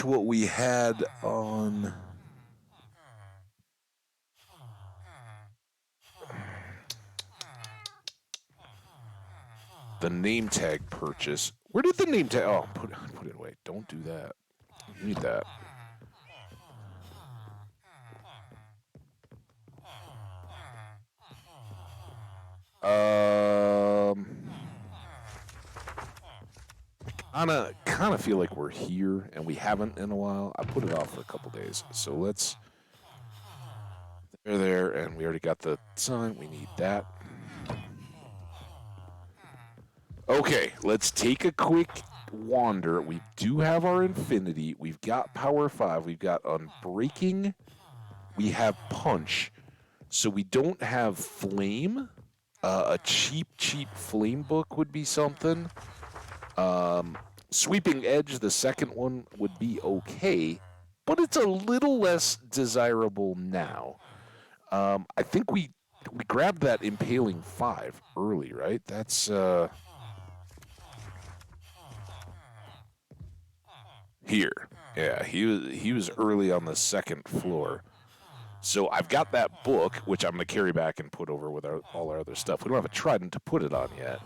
what we had on... the name tag purchase. Where did the name tag... Oh, put it away. Don't do that. You need that. Kind of feel like we're here, and we haven't in a while. I put it off for a couple days. So let's... They're there, and we already got the sign. We need that. Okay, let's take a quick wander. We do have our Infinity. We've got Power 5. We've got Unbreaking. We have Punch. So we don't have Flame. A cheap Flame book would be something. Sweeping Edge, the second one, would be okay. But it's a little less desirable now. I think we grabbed that Impaling 5 early, right? That's... Here. Yeah, he was early on the second floor. So I've got that book, which I'm going to carry back and put over with all our other stuff. We don't have a trident to put it on yet.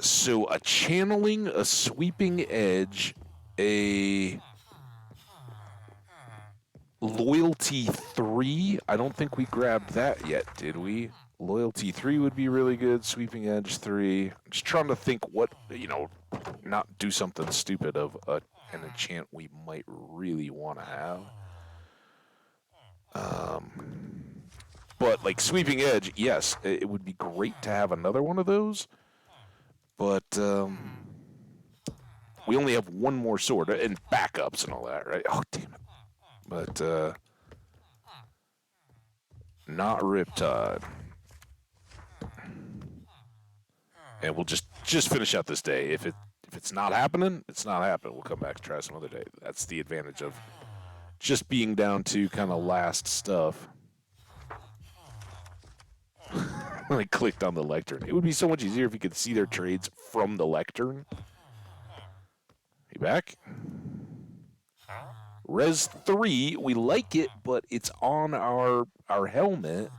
So a channeling, a sweeping edge, a loyalty 3. I don't think we grabbed that yet, did we? Loyalty 3 would be really good. Sweeping Edge 3. I'm just trying to think what, not do something stupid of a an enchant we might really want to have. But like Sweeping Edge, yes, it would be great to have another one of those. But we only have one more sword and backups and all that, right? Oh, damn it. But not Riptide. And we'll just finish out this day. If it's not happening, it's not happening. We'll come back and try some other day. That's the advantage of just being down to kind of last stuff. I clicked on the lectern. It would be so much easier if you could see their trades from the lectern. You back? Res 3, we like it, but it's on our helmet.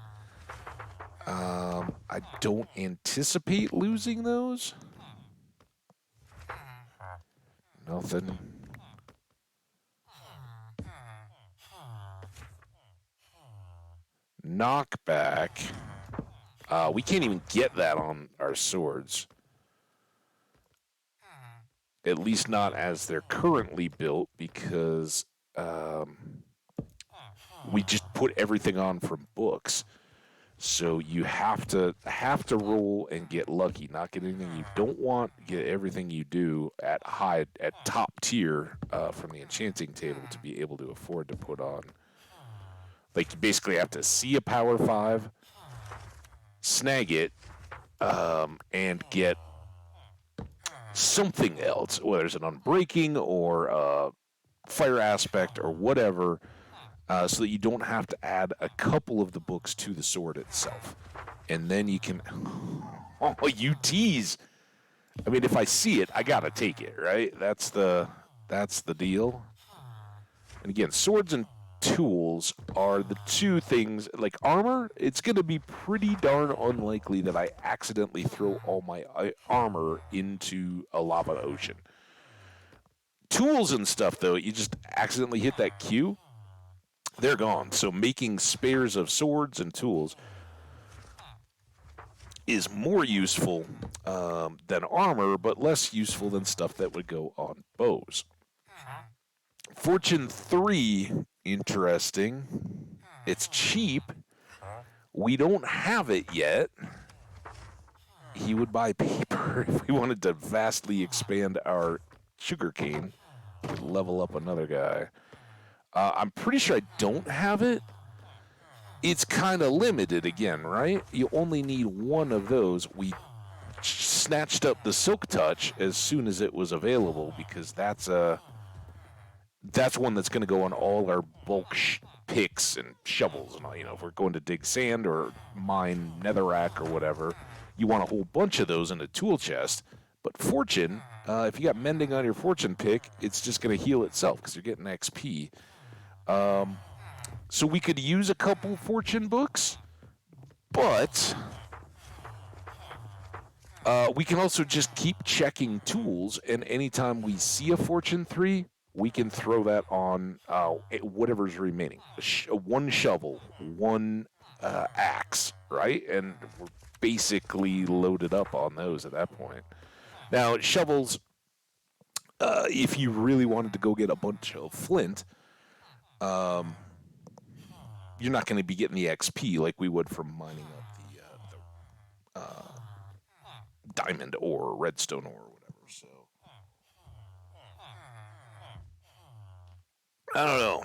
I don't anticipate losing those. Nothing. Knockback. We can't even get that on our swords. At least not as they're currently built, because we just put everything on from books. So you have to roll and get lucky, not get anything you don't want, get everything you do at top tier from the enchanting table to be able to afford to put on. Like, you basically have to see a power 5, snag it, and get something else, whether it's an unbreaking or a fire aspect or whatever, so that you don't have to add a couple of the books to the sword itself. And then you can... Oh, you tease! I mean, if I see it, I gotta take it, right? That's the deal. And again, swords and tools are the two things. Like armor, it's gonna be pretty darn unlikely that I accidentally throw all my armor into a lava ocean. Tools and stuff, though, you just accidentally hit that Q, they're gone. So making spares of swords and tools is more useful than armor, but less useful than stuff that would go on bows. Fortune 3, interesting. It's cheap. We don't have it yet. He would buy paper if we wanted to vastly expand our sugarcane. Could level up another guy. I'm pretty sure I don't have it. It's kind of limited again, right? You only need one of those. We snatched up the Silk Touch as soon as it was available, because that's one that's going to go on all our bulk picks and shovels. And all, if we're going to dig sand or mine netherrack or whatever, you want a whole bunch of those in a tool chest. But Fortune, if you got Mending on your Fortune pick, it's just going to heal itself because you're getting XP. So we could use a couple Fortune books, but we can also just keep checking tools, and anytime we see a Fortune 3, we can throw that on whatever's remaining. One shovel, one axe, right? And we're basically loaded up on those at that point. Now, shovels, if you really wanted to go get a bunch of flint, you're not going to be getting the XP like we would from mining up the diamond ore, or redstone ore, or whatever. So I don't know.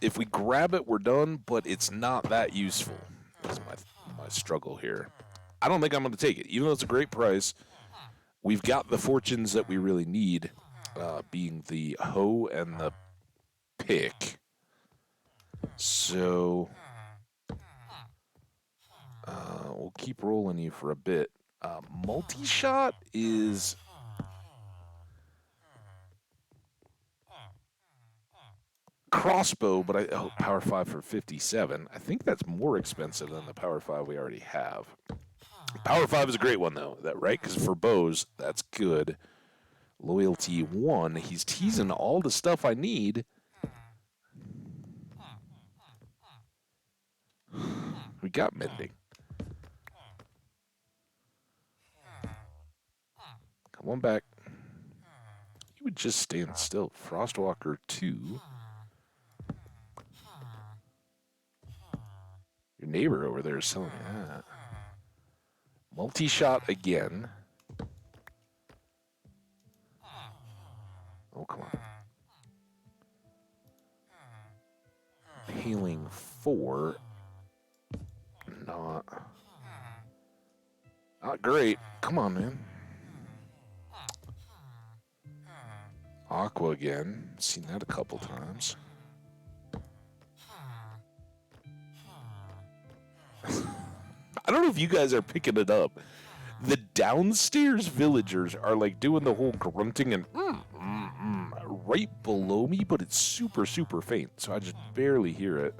If we grab it, we're done, but it's not that useful. That's my struggle here. I don't think I'm going to take it, even though it's a great price. We've got the fortunes that we really need, being the hoe and the pick. So we'll keep rolling you for a bit. Multi-shot is... crossbow, but power 5 for 57. I think that's more expensive than the power 5 we already have. Power 5 is a great one, though, right? Because for bows, that's good. Loyalty 1. He's teasing all the stuff I need. We got Mending. Come on back. would just stand still. Frostwalker 2. Your neighbor over there is selling that. Multi-shot again. Oh, come on. Healing 4. Not great. Come on, man. Aqua again. Seen that a couple times. I don't know if you guys are picking it up. The downstairs villagers are like doing the whole grunting and right below me, but it's super, super faint, so I just barely hear it.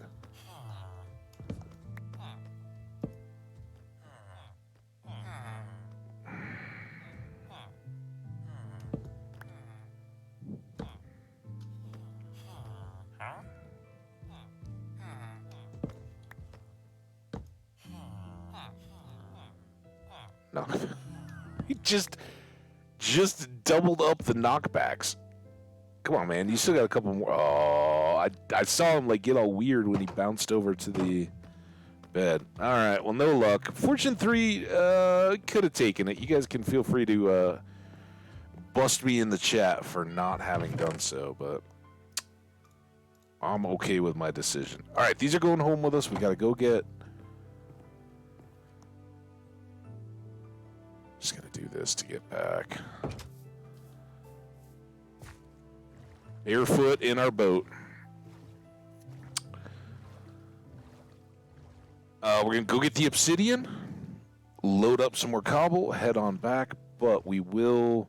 No. He just doubled up the knockbacks. Come on, man. You still got a couple more. Oh, I saw him like get all weird when he bounced over to the bed. All right. Well, no luck. Fortune 3 could have taken it. You guys can feel free to bust me in the chat for not having done so, but I'm okay with my decision. All right. These are going home with us. We got to go get... Just going to do this to get back. Barefoot in our boat. We're going to go get the obsidian, load up some more cobble, head on back, but we will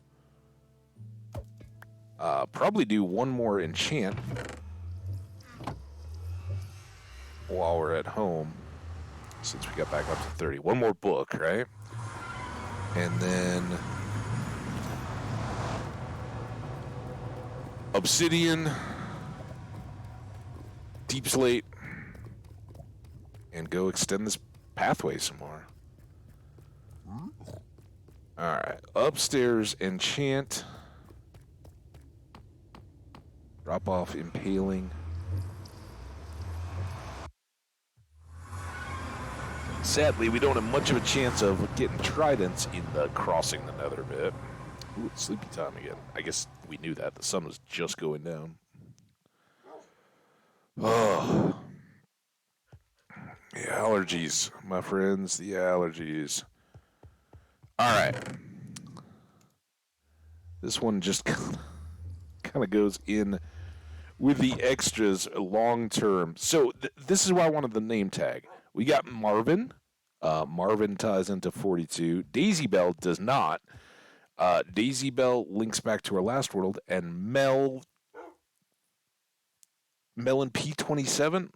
probably do one more enchant while we're at home, since we got back up to 30. One more book, right? And then... obsidian, deep slate, and go extend this pathway some more. Alright, upstairs, enchant, drop off impaling. Sadly, we don't have much of a chance of getting tridents in the crossing the nether bit. Ooh, it's sleepy time again. I guess we knew that. The sun was just going down. Oh. The allergies, my friends. The allergies. All right. This one just kind of goes in with the extras long term. So this is why I wanted the name tag. We got Marvin. Marvin ties into 42. Daisy Bell does not. Daisy Bell links back to our last world, and Melon P27.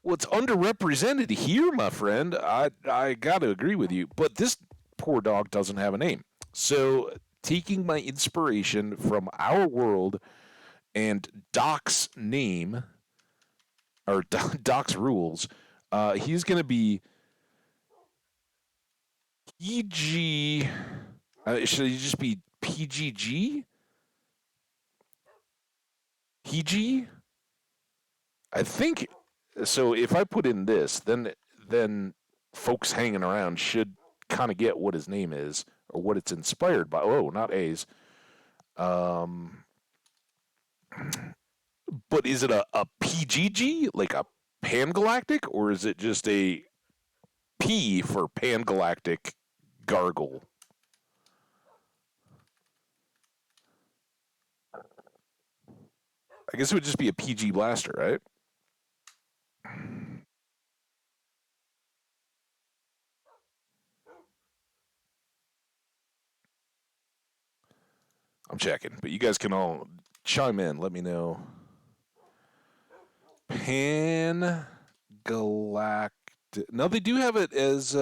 Well, it's underrepresented here, my friend. I got to agree with you, but this poor dog doesn't have a name. So, taking my inspiration from our world and Doc's name, or Doc's rules, he's going to be PG. Should he just be PGG? PG? I think so. If I put in this, then folks hanging around should kind of get what his name is or what it's inspired by. Oh, not A's. But is it a PGG, like a Pangalactic, or is it just a P for Pangalactic Gargle? I guess it would just be a PG blaster, right? I'm checking, but you guys can all chime in. Let me know. Pangalactic. No, they do have it as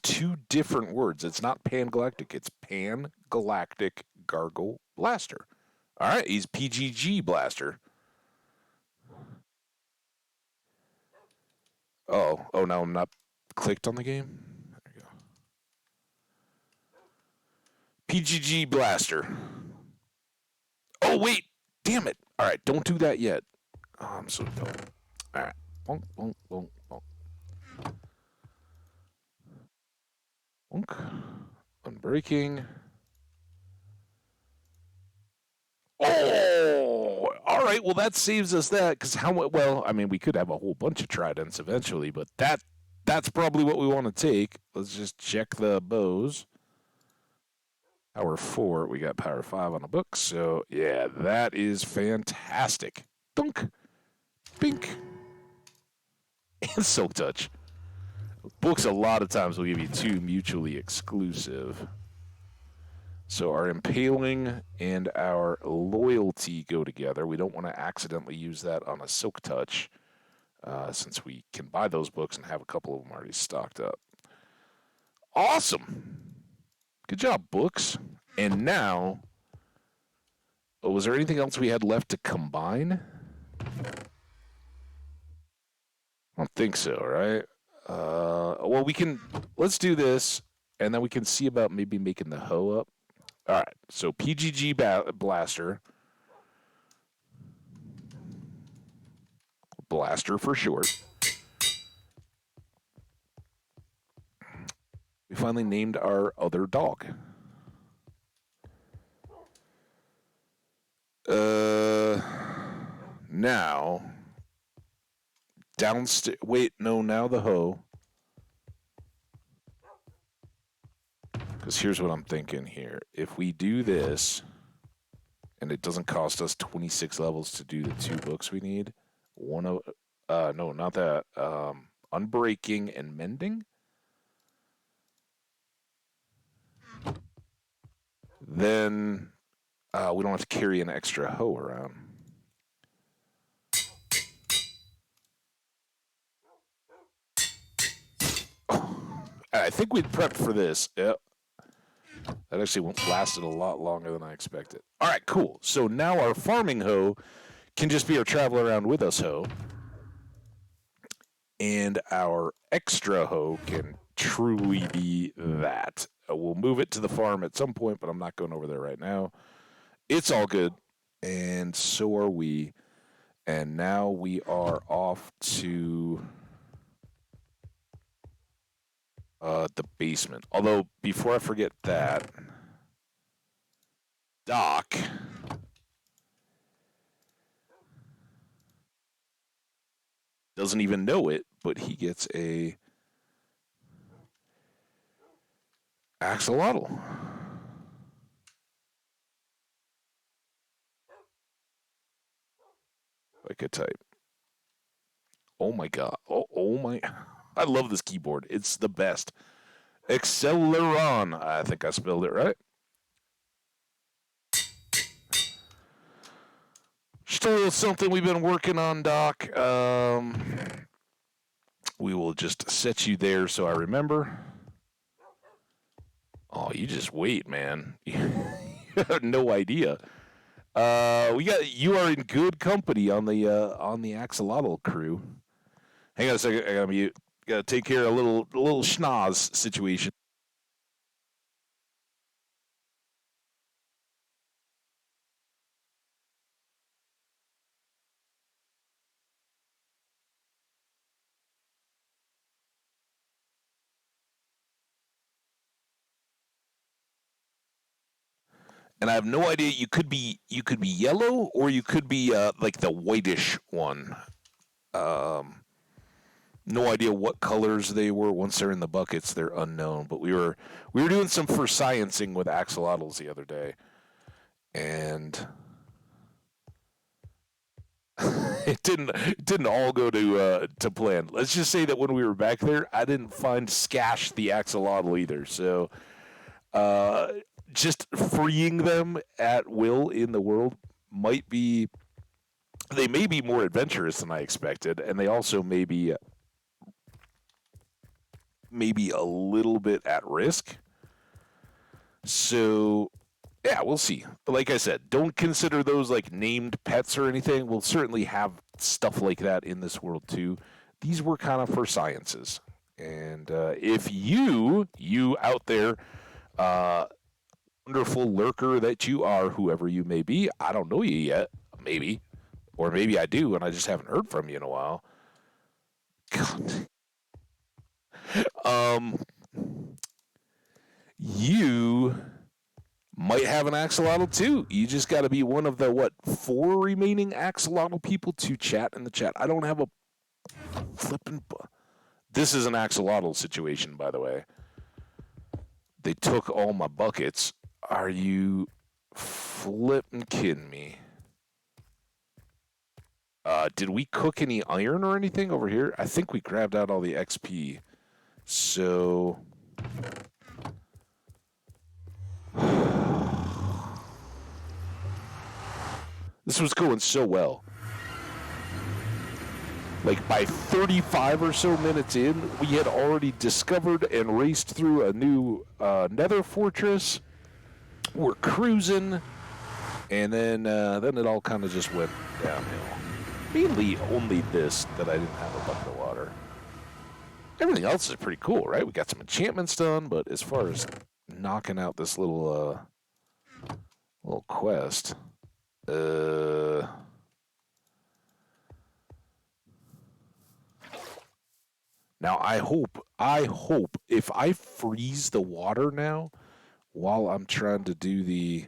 two different words. It's not Pangalactic. It's Pangalactic Gargle Blaster. All right, he's PGG Blaster. Oh, now I'm not clicked on the game. There you go. PGG Blaster. Oh, wait. Damn it. All right, don't do that yet. Oh, I'm so dumb. All right. Bonk, bonk, bonk, bonk. Bonk. Unbreaking. Oh, all right. Well, that saves us that because well, I mean, we could have a whole bunch of tridents eventually, but that's probably what we want to take. Let's just check the bows. Power 4, we got power 5 on the book. So, yeah, that is fantastic. Dunk, pink, and Silk Touch. Books a lot of times will give you 2 mutually exclusive. So our Impaling and our Loyalty go together. We don't want to accidentally use that on a Silk Touch, since we can buy those books and have a couple of them already stocked up. Awesome. Good job, books. And now, was there anything else we had left to combine? I don't think so, right? Well, let's do this, and then we can see about maybe making the hoe up. All right, so PGG Blaster. Blaster for short. We finally named our other dog. Now, downstairs. Wait, no, now the hoe. Because here's what I'm thinking here. If we do this, and it doesn't cost us 26 levels to do the 2 books we need, no, not that. Unbreaking and Mending. Then we don't have to carry an extra hoe around. I think we'd prepped for this. Yep. That actually lasted a lot longer than I expected. All right, cool. So now our farming hoe can just be our travel around with us hoe. And our extra hoe can truly be that. We'll move it to the farm at some point, but I'm not going over there right now. It's all good. And so are we. And now we are off to the basement. Although, before I forget that, Doc doesn't even know it, but he gets a axolotl. Like a type. Oh my god. Oh my. I love this keyboard. It's the best. Acceleron. I think I spelled it right. Still something we've been working on, Doc. We will just set you there so I remember. Oh, you just wait, man. You have no idea. You are in good company on the axolotl crew. Hang on a second. I gotta mute. Gotta take care of a little schnoz situation. And I have no idea. You could be yellow, or you could be like the whitish one. No idea what colors they were. Once they're in the buckets, they're unknown. But we were doing some for sciencing with axolotls the other day, and it didn't all go to plan. Let's just say that when we were back there, I didn't find Scash the axolotl either. So, just freeing them at will in the world they may be more adventurous than I expected, and they also may be maybe a little bit at risk. So, yeah, we'll see. But like I said, don't consider those like named pets or anything. We'll certainly have stuff like that in this world too. These were kind of for sciences. And if you out there, wonderful lurker that you are, whoever you may be. I don't know you yet, maybe. Or maybe I do, and I just haven't heard from you in a while. God. Um, you might have an axolotl too. You just got to be one of the, what, 4 remaining axolotl people to chat in the chat. I don't have a flipping. This is an axolotl situation, by the way. They took all my buckets. Are you flipping kidding me? Did we cook any iron or anything over here? I think we grabbed out all the XP. So. This was going so well. Like by 35 or so minutes in, we had already discovered and raced through a new nether fortress. We're cruising, and then it all kind of just went downhill. Mainly only this that I didn't have a bucket of water. Everything else is pretty cool, right? We got some enchantments done, but as far as knocking out this little quest, now I hope if I freeze the water now while I'm trying to do the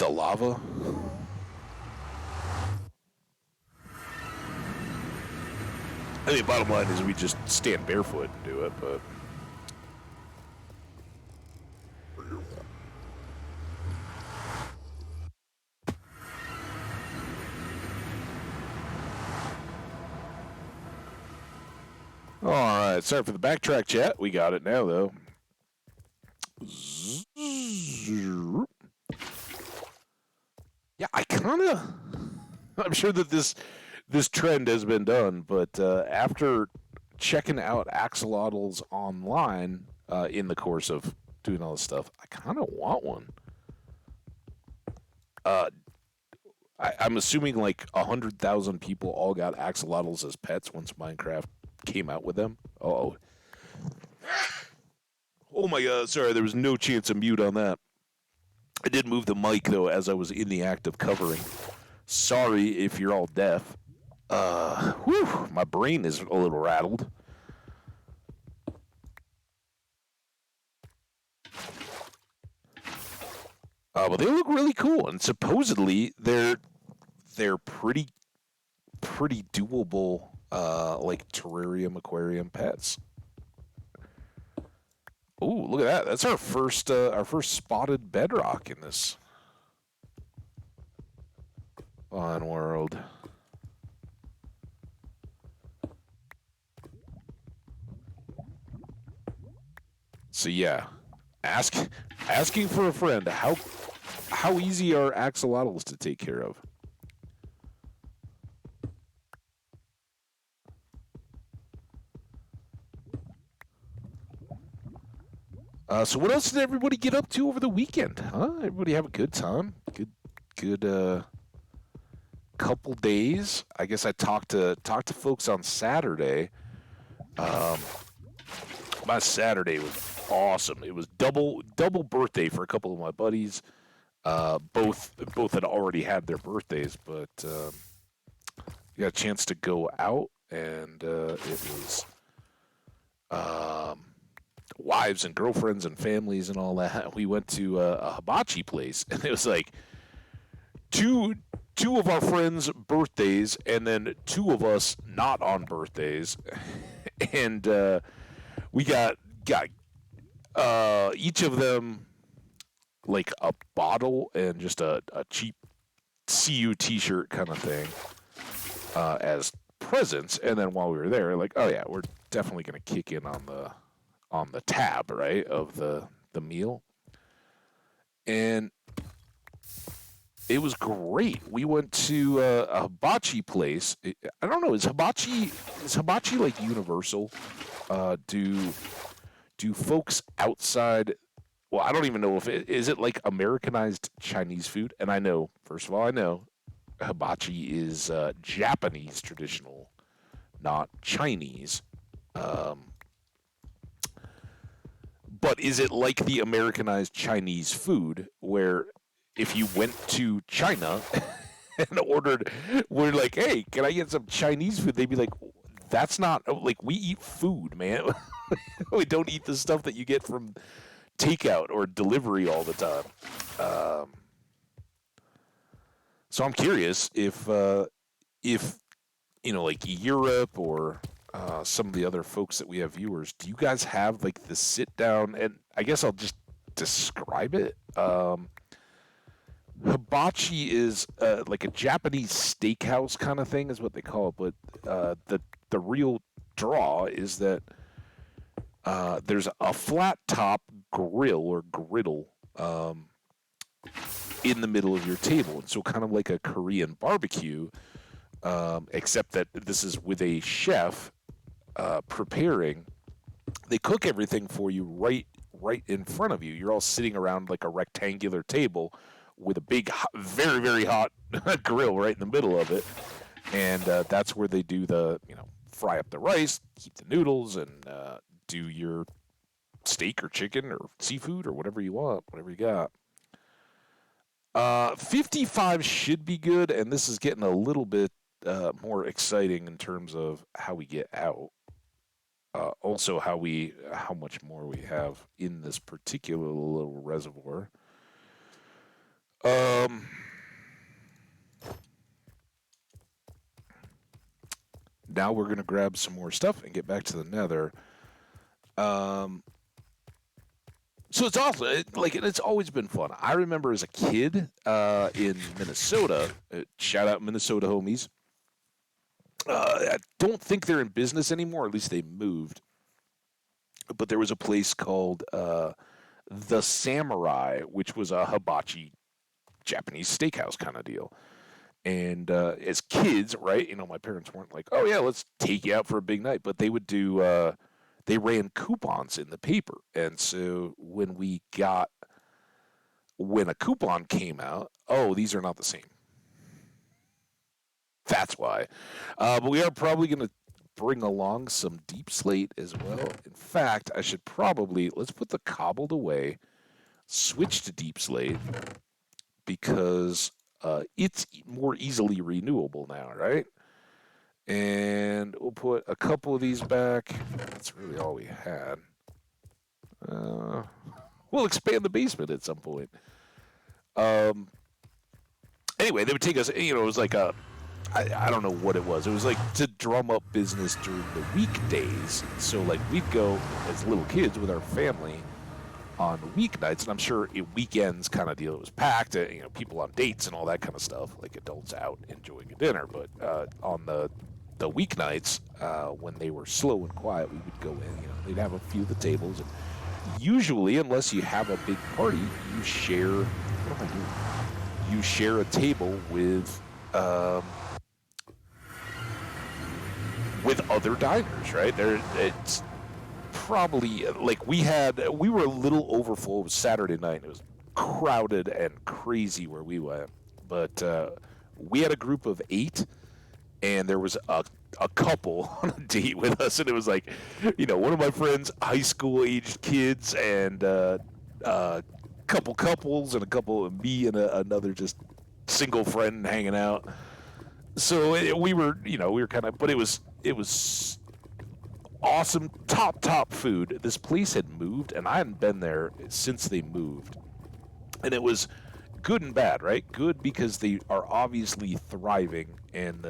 lava. I mean, bottom line is we just stand barefoot and do it, but. All right, sorry for the backtrack chat. We got it now, though. Yeah, I'm sure that this trend has been done, but after checking out axolotls online in the course of doing all this stuff, I kind of want one. I'm assuming like 100,000 people all got axolotls as pets once Minecraft came out with them. Oh my god, sorry, there was no chance of mute on that. I did move the mic though as I was in the act of covering. Sorry if you're all deaf. My brain is a little rattled. But they look really cool, and supposedly they're pretty doable, like terrarium aquarium pets. Ooh, look at that! That's our first spotted bedrock in this fine world. So yeah, asking for a friend. How easy are axolotls to take care of? So what else did everybody get up to over the weekend? Huh? Everybody have a good time? Good couple days. I guess I talked to folks on Saturday. My Saturday was awesome. It was double birthday for a couple of my buddies. Both had already had their birthdays, but got a chance to go out, and it was wives and girlfriends and families and all that. We went to a hibachi place, and it was like two of our friends' birthdays, and then 2 of us not on birthdays, and we got each of them like a bottle and just a cheap CU T-shirt kind of thing as presents. And then while we were there, like, oh yeah, we're definitely gonna kick in on the tab, right, of the meal. And it was great. We went to a hibachi place. I don't know. Is hibachi like universal? Do folks outside? Well, I don't even know if is it like Americanized Chinese food. And I know, first of all, I know hibachi is Japanese traditional, not Chinese. But is it like the Americanized Chinese food where if you went to China and ordered, we're like, hey, can I get some Chinese food? They'd be like, that's not, like, we eat food, man. We don't eat the stuff that you get from takeout or delivery all the time. So I'm curious if like Europe or some of the other folks that we have viewers, do you guys have like the sit down? And I guess I'll just describe it. Hibachi is like a Japanese steakhouse kind of thing, is what they call it. But the real draw is that there's a flat top grill or griddle in the middle of your table, and so kind of like a Korean barbecue, except that this is with a chef preparing. They cook everything for you right in front of you. You're all sitting around like a rectangular table with a big, very, very hot grill right in the middle of it. And that's where they do the, fry up the rice, keep the noodles, and do your steak or chicken or seafood or whatever you want, whatever you got. 55 should be good, and this is getting a little bit more exciting in terms of how we get out. Also, how much more we have in this particular little reservoir. Now we're gonna grab some more stuff and get back to the nether. So it's awesome. It's always been fun. I remember as a kid in Minnesota. Shout out Minnesota homies. I don't think they're in business anymore. At least they moved. But there was a place called the Samurai, which was a hibachi Japanese steakhouse kind of deal. And as kids, right, my parents weren't like, oh, yeah, let's take you out for a big night. But they would do, they ran coupons in the paper. And so when a coupon came out, oh, these are not the same. That's why. But we are probably going to bring along some deep slate as well. In fact, I should let's put the cobbled away, switch to deep slate, because it's more easily renewable now, right? And we'll put a couple of these back. That's really all we had. We'll expand the basement at some point. Anyway, they would take us, it was like I don't know what it was. It was like to drum up business during the weekdays. So, like, we'd go as little kids with our family on weeknights, and I'm sure weekends kind of deal. It was packed, people on dates and all that kind of stuff, like adults out enjoying a dinner. But on the weeknights, when they were slow and quiet, we would go in. They'd have a few of the tables, and usually, unless you have a big party, you share. What am I doing? You share a table with other diners, right? It's probably like we were a little overfull. It was Saturday night. It was crowded and crazy where we went, but we had a group of 8, and there was a couple on a date with us, and it was like, one of my friends' high school aged kids, and couple couples, and a couple of me and another just single friend hanging out. So we were kind of, but it was awesome, top food. This place had moved, and I hadn't been there since they moved. And it was good and bad, right? Good because they are obviously thriving and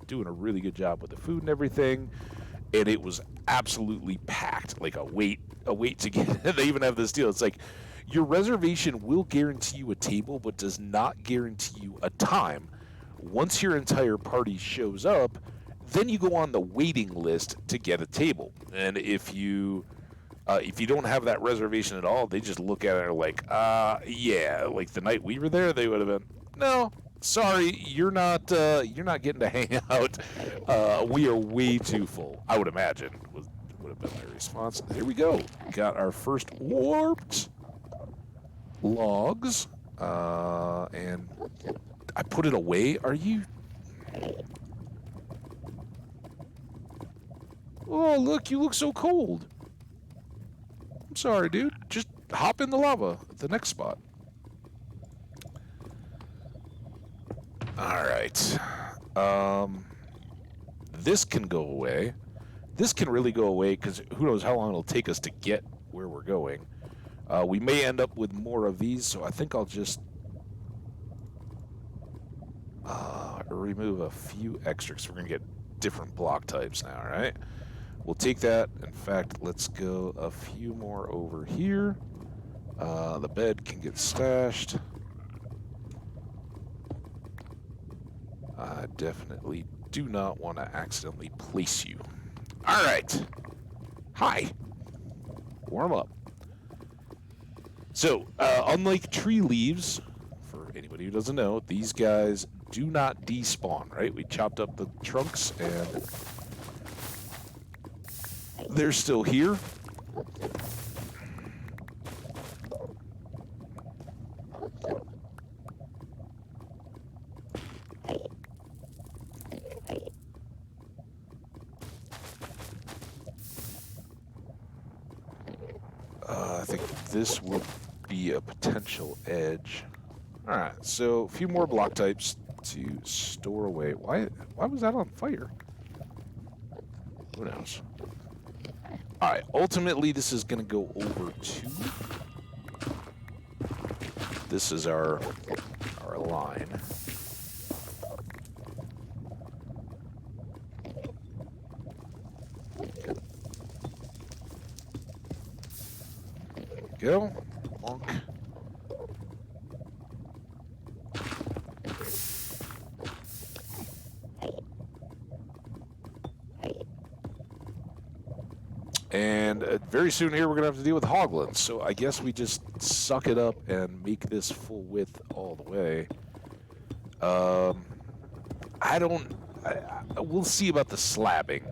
doing a really good job with the food and everything. And it was absolutely packed, like a wait to get. They even have this deal. It's like your reservation will guarantee you a table, but does not guarantee you a time. Once your entire party shows up, then you go on the waiting list to get a table. And if you don't have that reservation at all, they just look at it and are like, yeah, like the night we were there, they would have been, no, sorry, you're not getting to hang out. We are way too full. I would imagine would have been my response. Here we go. Got our first warped logs, and I put it away. Are you? Oh, look, you look so cold. I'm sorry, dude. Just hop in the lava at the next spot. Alright. This can go away. This can really go away because who knows how long it'll take us to get where we're going. We may end up with more of these, so I think I'll just remove a few extra because we're going to get different block types now, right? We'll take that. In fact, let's go a few more over here. The bed can get stashed. I definitely do not want to accidentally place you. All right. Hi. Warm up. So, unlike tree leaves, for anybody who doesn't know, these guys do not despawn, right? We chopped up the trunks and they're still here. I think this will be a potential edge. All right, so a few more block types to store away. Why was that on fire? Who knows? All right, ultimately this is going to go over to. This is our line. Go. Monk. And very soon here we're going to have to deal with hoglins, so I guess we just suck it up and make this full width all the way. We'll see about the slabbing.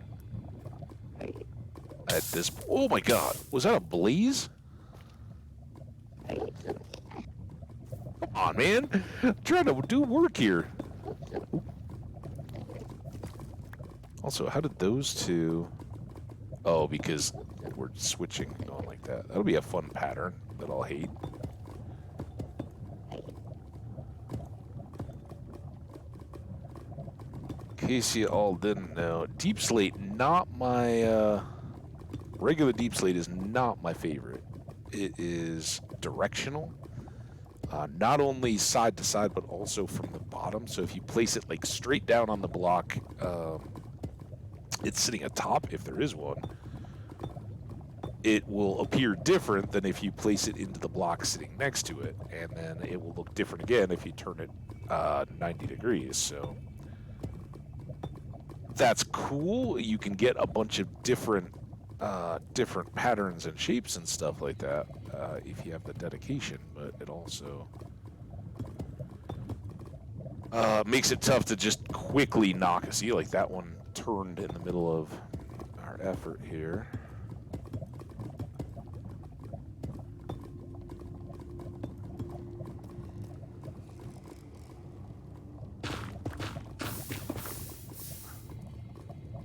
At this, oh my god, was that a blaze? Come on, man. I'm trying to do work here. Also, how did those two... Oh, because we're switching on like that. That'll be a fun pattern that I'll hate. In case you all didn't know, deep slate, not my... regular deep slate is not my favorite. It is directional. Not only side to side, but also from the bottom. So if you place it like straight down on the block, it's sitting atop, if there is one. It will appear different than if you place it into the block sitting next to it. And then it will look different again if you turn it 90 degrees. So that's cool. You can get a bunch of different patterns and shapes and stuff like that if you have the dedication, but it also makes it tough to just quickly knock it. See, like that one turned in the middle of our effort here.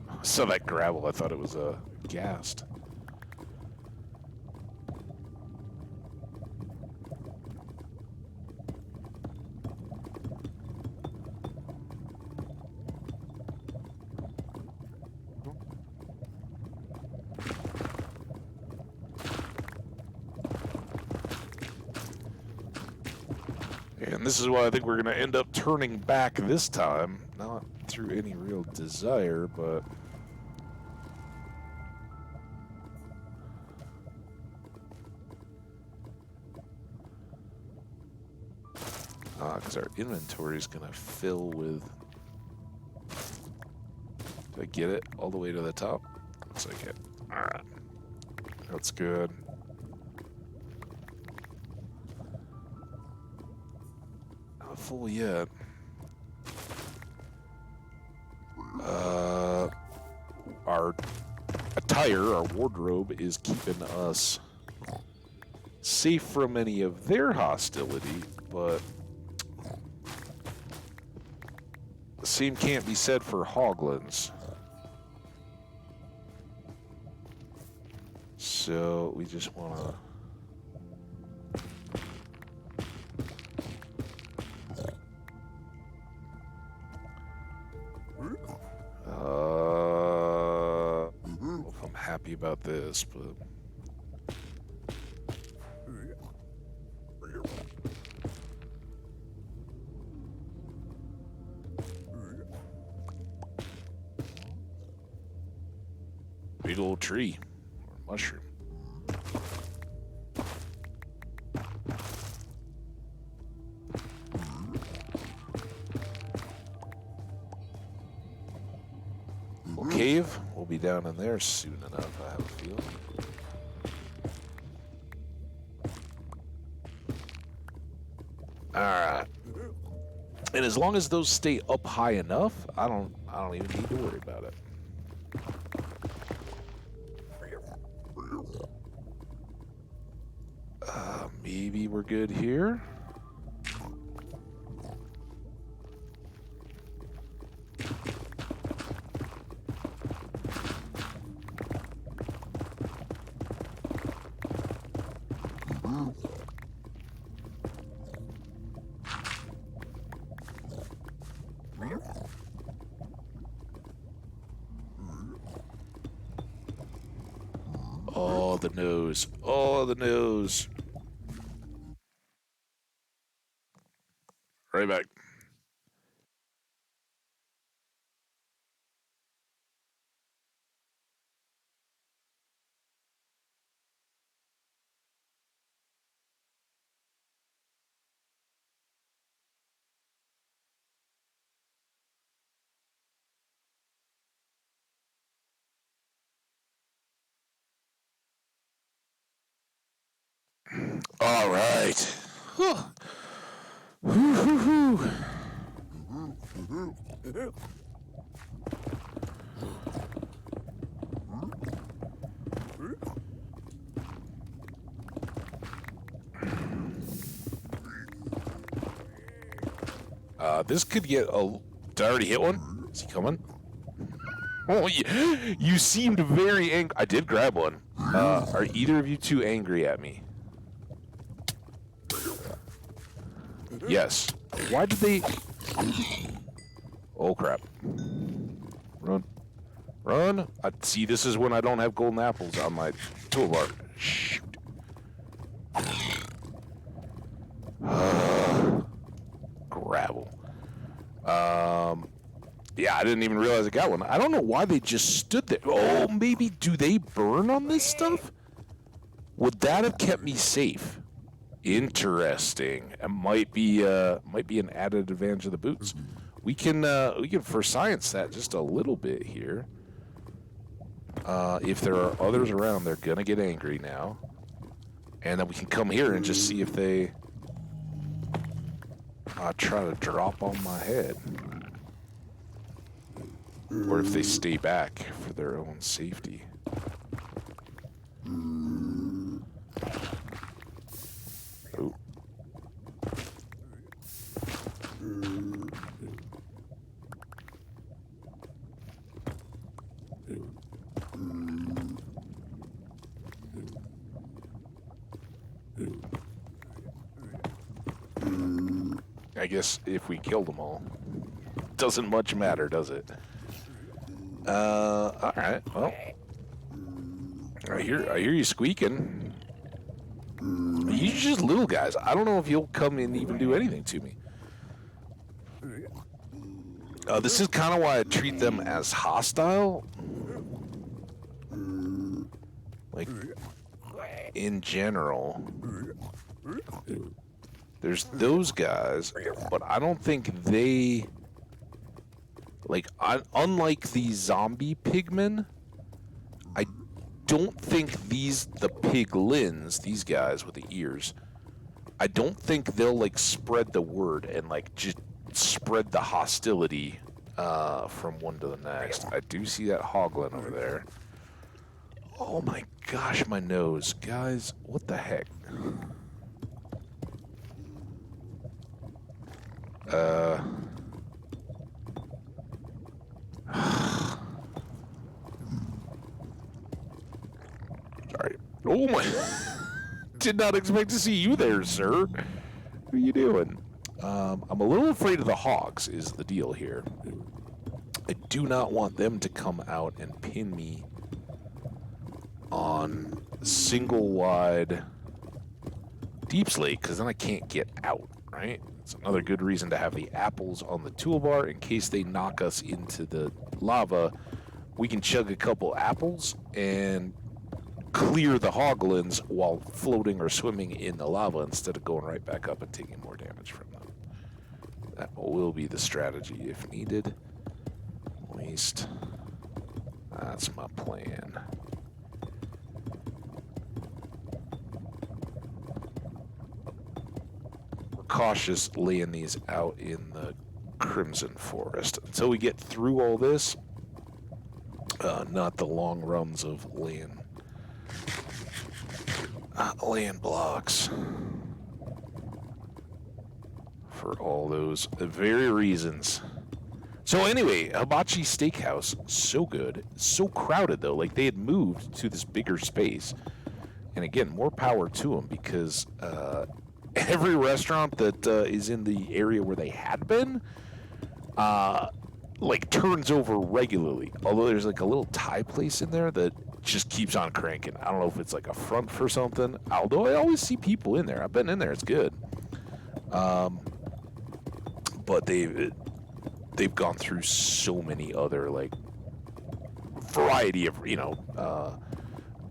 I saw that gravel, I thought it was a gassed. And this is why I think we're going to end up turning back this time. Not through any real desire, but... because our inventory is going to fill with... Did I get it all the way to the top? Looks like it. Alright. That's good. Not full yet. Our attire, our wardrobe, is keeping us safe from any of their hostility, but the same can't be said for hoglins. So we just want to... I'm happy about this, but... Big old tree. Or mushroom. Well, cave. We'll be down in there soon enough, I have a feeling. Alright. And as long as those stay up high enough, I don't even need to worry about it. Maybe we're good here. Oh, the nose. Oh, the nose. Right back. All right. This could get a... Did I already hit one? Is he coming? Oh, you seemed very angry. I did grab one. Are either of you two angry at me? Yes. Why did they... Oh, crap. Run. Run. See, this is when I don't have golden apples on my toolbar. Shoot. Gravel. Yeah, I didn't even realize I got one. I don't know why they just stood there. Oh, maybe do they burn on this stuff? Would that have kept me safe? Interesting. It might be an added advantage of the boots. We can for science that just a little bit here. If there are others around, they're gonna get angry now, and then we can come here and just see if they try to drop on my head, or if they stay back for their own safety. Oh. I guess if we killed them all, doesn't much matter, does it? All right. Well, I hear you squeaking. You're just little guys. I don't know if you'll come and even do anything to me. This is kind of why I treat them as hostile. Like, in general, there's those guys, but I don't think they... Like, unlike these zombie pigmen, I don't think the piglins, these guys with the ears, I don't think they'll, like, spread the word and, like, just spread the hostility from one to the next. I do see that hoglin over there. Oh my gosh, my nose. Guys, what the heck? Sorry. Oh my! Did not expect to see you there, sir. What are you doing? I'm a little afraid of the hogs, is the deal here. I do not want them to come out and pin me on single wide deep slate, because then I can't get out, right? It's another good reason to have the apples on the toolbar in case they knock us into the lava. We can chug a couple apples and clear the hoglins while floating or swimming in the lava instead of going right back up and taking more damage from them. That will be the strategy if needed. At least that's my plan. We're cautious laying these out in the Crimson Forest until we get through all this. Not the long runs of laying blocks for all those very reasons. So anyway, Hibachi Steakhouse, so good, so crowded though. Like they had moved to this bigger space, and again, more power to them because every restaurant that is in the area where they had been, like turns over regularly. Although there's like a little Thai place in there that just keeps on cranking. I don't know if it's like a front for something. Although I always see people in there. I've been in there. It's good. But they've gone through so many other like variety of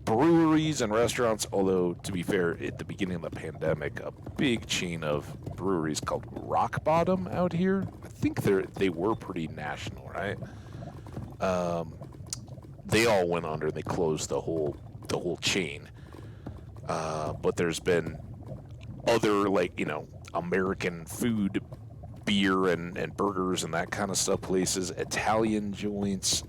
breweries and restaurants. Although to be fair, at the beginning of the pandemic, a big chain of breweries called Rock Bottom out here. I think they were pretty national, right? They all went under. They closed the whole chain. But there's been other American food, beer and burgers and that kind of stuff places, Italian joints.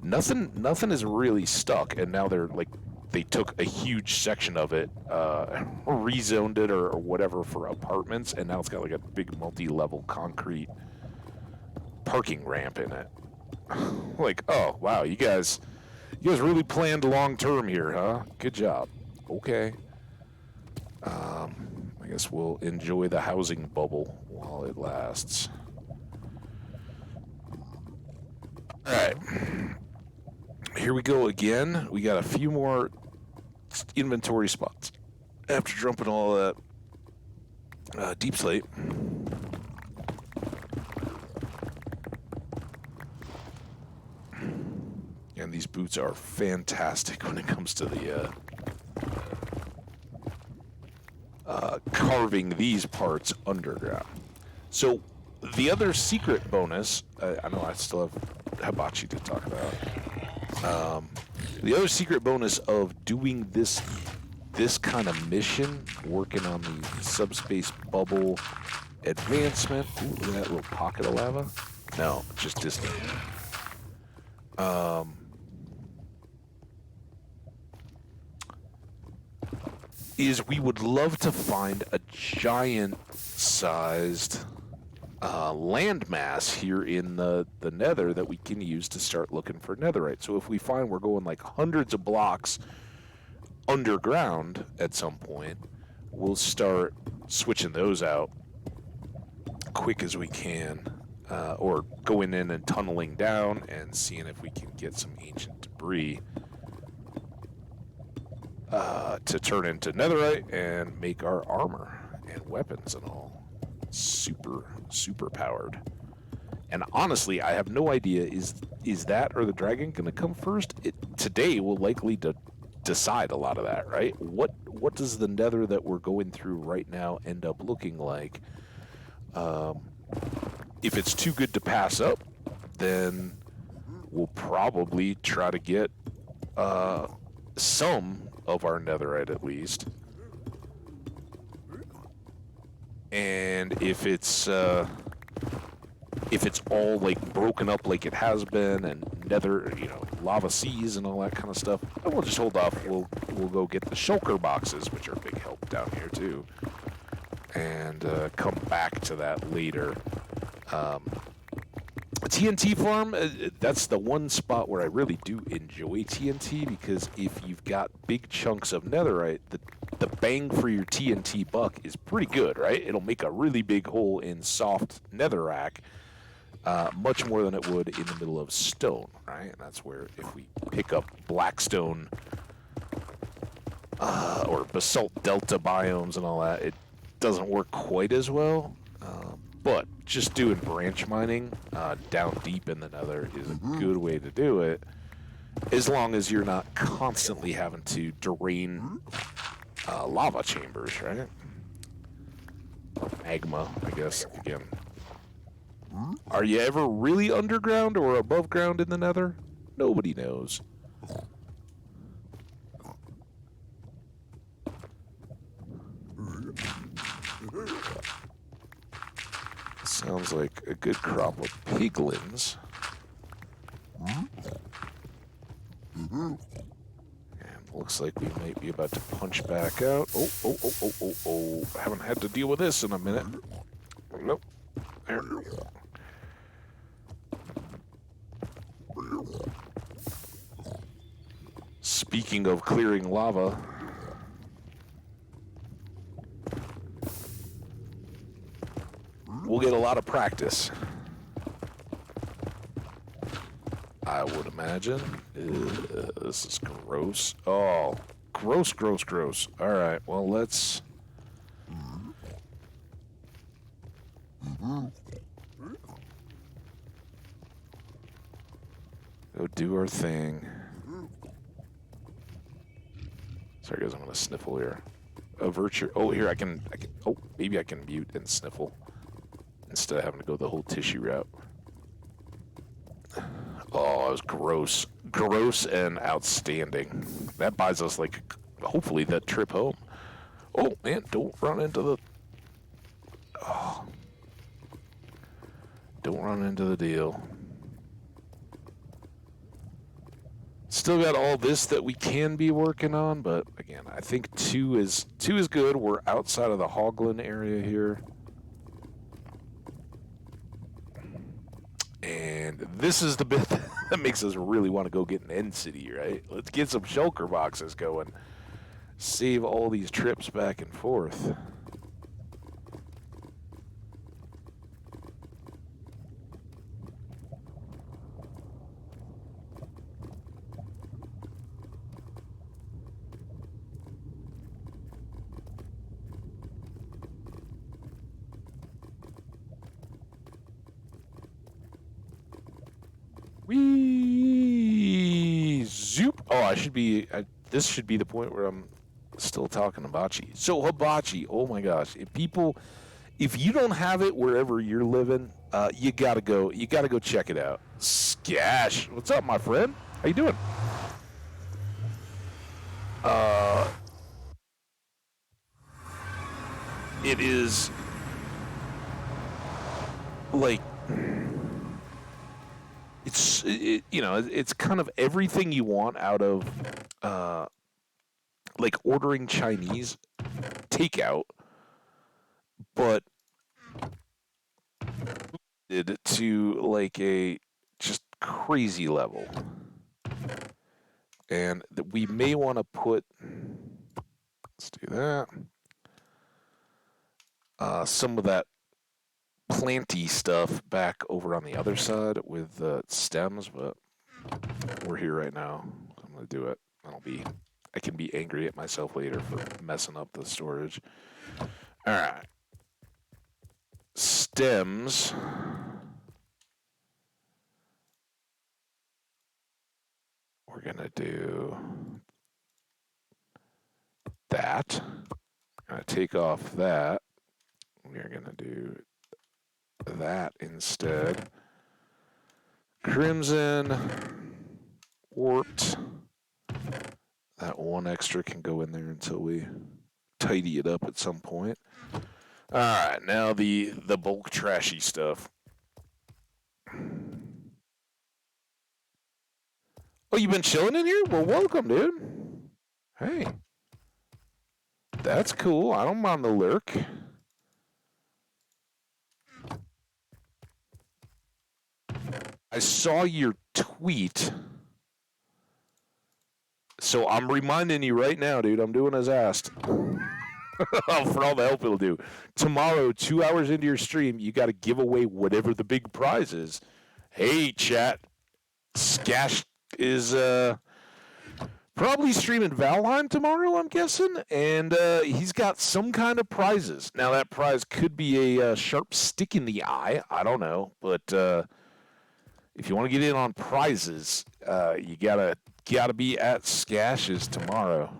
Nothing is really stuck, and now they took a huge section of it, rezoned it or whatever for apartments, and now it's got like a big multi-level concrete parking ramp in it. Like, oh wow, you guys really planned long term here, huh? Good job. Okay. I guess we'll enjoy the housing bubble while it lasts. All right. Here we go again. We got a few more inventory spots after dumping all that deep slate. And these boots are fantastic when it comes to the carving these parts underground. So the other secret bonus, I know I still have hibachi to talk about. The other secret bonus of doing this kind of mission, working on the subspace bubble advancement. Ooh, that little pocket of lava? No, just distant. Is we would love to find a giant-sized landmass here in the nether that we can use to start looking for netherite. So if we find we're going like hundreds of blocks underground at some point, we'll start switching those out quick as we can, or going in and tunneling down and seeing if we can get some ancient debris to turn into netherite and make our armor and weapons and all super powered. And honestly, I have no idea, is that or the dragon going to come first? Today will likely decide a lot of that, right? What does the nether that we're going through right now end up looking like? If it's too good to pass up, then we'll probably try to get some of our netherite at least. And if it's all like broken up like it has been, and nether, lava seas and all that kind of stuff, then we'll just hold off. We'll go get the shulker boxes, which are a big help down here too, and come back to that later. TNT farm, that's the one spot where I really do enjoy TNT, because if you've got big chunks of netherite, the bang for your TNT buck is pretty good, right? It'll make a really big hole in soft netherrack, much more than it would in the middle of stone, right? And that's where if we pick up blackstone or basalt delta biomes and all that, it doesn't work quite as well. But just doing branch mining down deep in the nether is a good way to do it, as long as you're not constantly having to drain lava chambers, right? Magma, I guess, again. Are you ever really underground or above ground in the nether? Nobody knows. Sounds like a good crop of piglins. And looks like we might be about to punch back out. Oh. Haven't had to deal with this in a minute. Nope. There. Speaking of clearing lava, we'll get a lot of practice, I would imagine. This is gross. Oh, gross. All right, well, let's... go do our thing. Sorry, guys, I'm going to sniffle here. Avert your... Oh, here, I can... Oh, maybe I can mute and sniffle instead of having to go the whole tissue route. Oh, it was gross. Gross and outstanding. That buys us, like, hopefully that trip home. Oh, man, don't run into the... Oh. Don't run into the deal. Still got all this that we can be working on, but again, I think 2 is good. We're outside of the Hoglin area here. And this is the bit that makes us really want to go get an end city, right? Let's get some shulker boxes going. Save all these trips back and forth. Wee zoop. Oh, this should be the point where I'm still talking hibachi. So hibachi, oh my gosh, if you don't have it wherever you're living, you gotta go check it out. Skash, what's up, my friend? How you doing? It is like... it's kind of everything you want out of like ordering Chinese takeout, but it to like a just crazy level. And we may want to put... Let's do that. Some of that planty stuff back over on the other side with stems, but we're here right now. I'm gonna do it. I can be angry at myself later for messing up the storage. All right. Stems. We're gonna do that. I'm gonna take off that. We're gonna do that instead. Crimson, warped. That one extra can go in there until we tidy it up at some point. All right, now the bulk trashy stuff. Oh, you've been chilling in here? Well, welcome, dude. Hey. That's cool. I don't mind the lurk. I saw your tweet. So I'm reminding you right now, dude. I'm doing as asked. For all the help it'll do. Tomorrow, 2 hours into your stream, you got to give away whatever the big prize is. Hey, chat. Skash is probably streaming Valheim tomorrow, I'm guessing, and he's got some kind of prizes. Now, that prize could be a sharp stick in the eye. I don't know, but if you want to get in on prizes, you gotta be at Skash's tomorrow.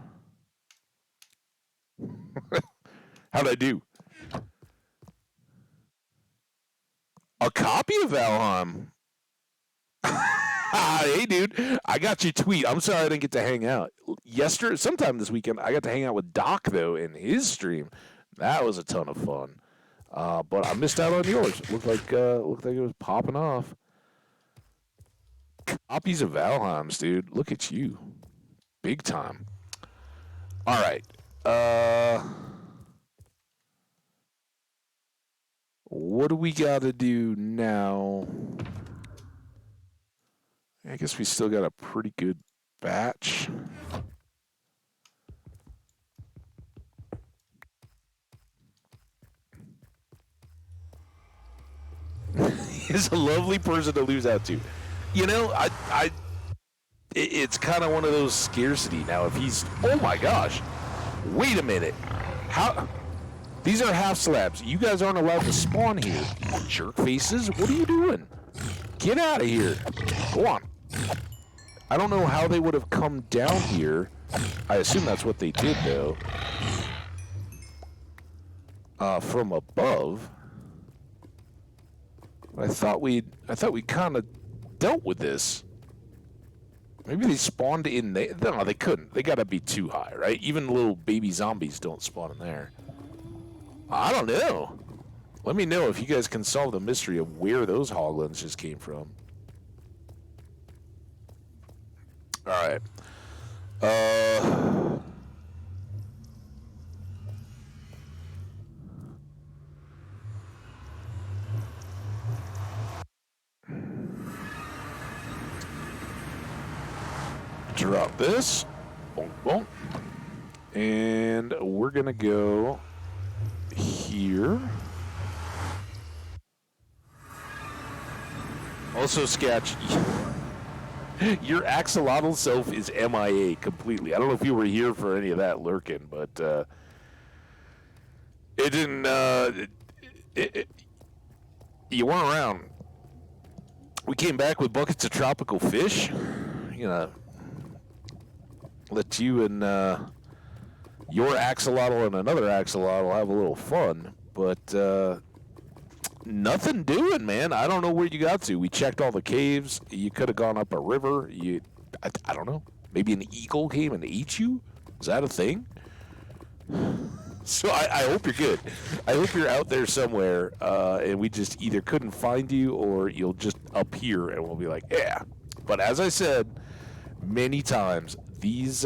How'd I do? A copy of Valheim. Hey, dude, I got your tweet. I'm sorry I didn't get to hang out. Sometime this weekend, I got to hang out with Doc, though, in his stream. That was a ton of fun. But I missed out on yours. Looked like it was popping off. Copies of Valheims, dude. Look at you. Big time. All right. What do we got to do now? I guess we still got a pretty good batch. He's a lovely person to lose out to. You know, it's kind of one of those scarcity. Now, if he's, oh my gosh, wait a minute. How? These are half slabs. You guys aren't allowed to spawn here. Jerk faces, what are you doing? Get out of here. Go on. I don't know how they would have come down here. I assume that's what they did, though. From above. I thought we kind of dealt with this. Maybe they spawned in there. No, they couldn't. They gotta be too high, right? Even little baby zombies don't spawn in there. I don't know. Let me know if you guys can solve the mystery of where those hoglins just came from. All right. Drop this. Bonk, bonk. And we're going to go here. Also, Sketch, your axolotl self is MIA completely. I don't know if you were here for any of that lurking, but it didn't. You weren't around. We came back with buckets of tropical fish. You know, let you and your axolotl and another axolotl have a little fun, but nothing doing, man. I don't know where you got to. We checked all the caves. You could have gone up a river. I don't know. Maybe an eagle came and ate you? Is that a thing? So I hope you're good. I hope you're out there somewhere, and we just either couldn't find you or you'll just appear and we'll be like, yeah. But as I said many times, these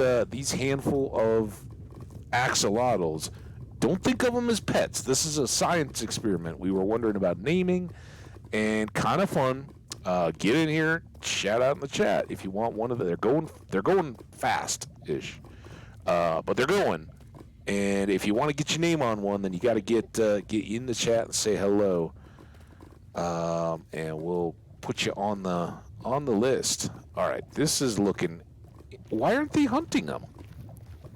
handful of axolotls, don't think of them as pets. This is a science experiment. We were wondering about naming, and kind of fun. Get in here, shout out in the chat if you want one of them. They're going fast-ish, but they're going. And if you want to get your name on one, then you got to get in the chat and say hello, and we'll put you on the list. All right, this is looking. Why aren't they hunting them?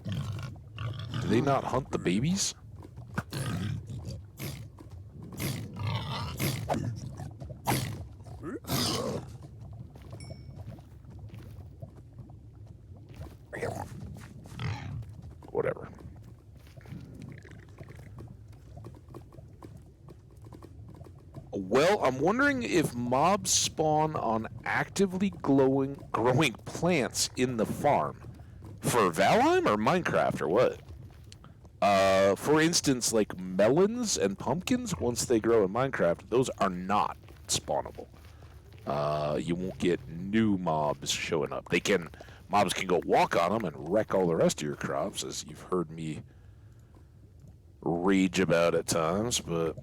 Do they not hunt the babies? Whatever. Well, I'm wondering if mobs spawn on actively growing plants in the farm. For Valheim or Minecraft or what? For instance, like melons and pumpkins, once they grow in Minecraft, those are not spawnable. You won't get new mobs showing up. Mobs can go walk on them and wreck all the rest of your crops, as you've heard me rage about at times, but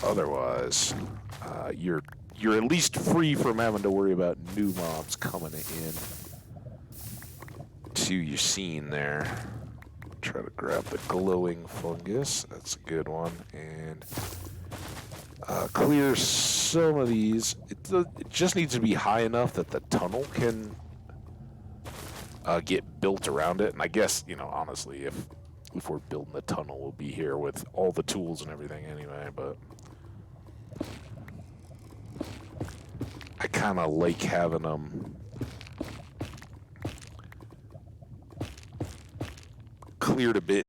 otherwise, you're you're at least free from having to worry about new mobs coming in to your scene there. Try to grab the glowing fungus. That's a good one. And clear some of these. It just needs to be high enough that the tunnel can get built around it. And I guess, you know, honestly, if we're building the tunnel, we'll be here with all the tools and everything anyway, but I kind of like having them cleared a bit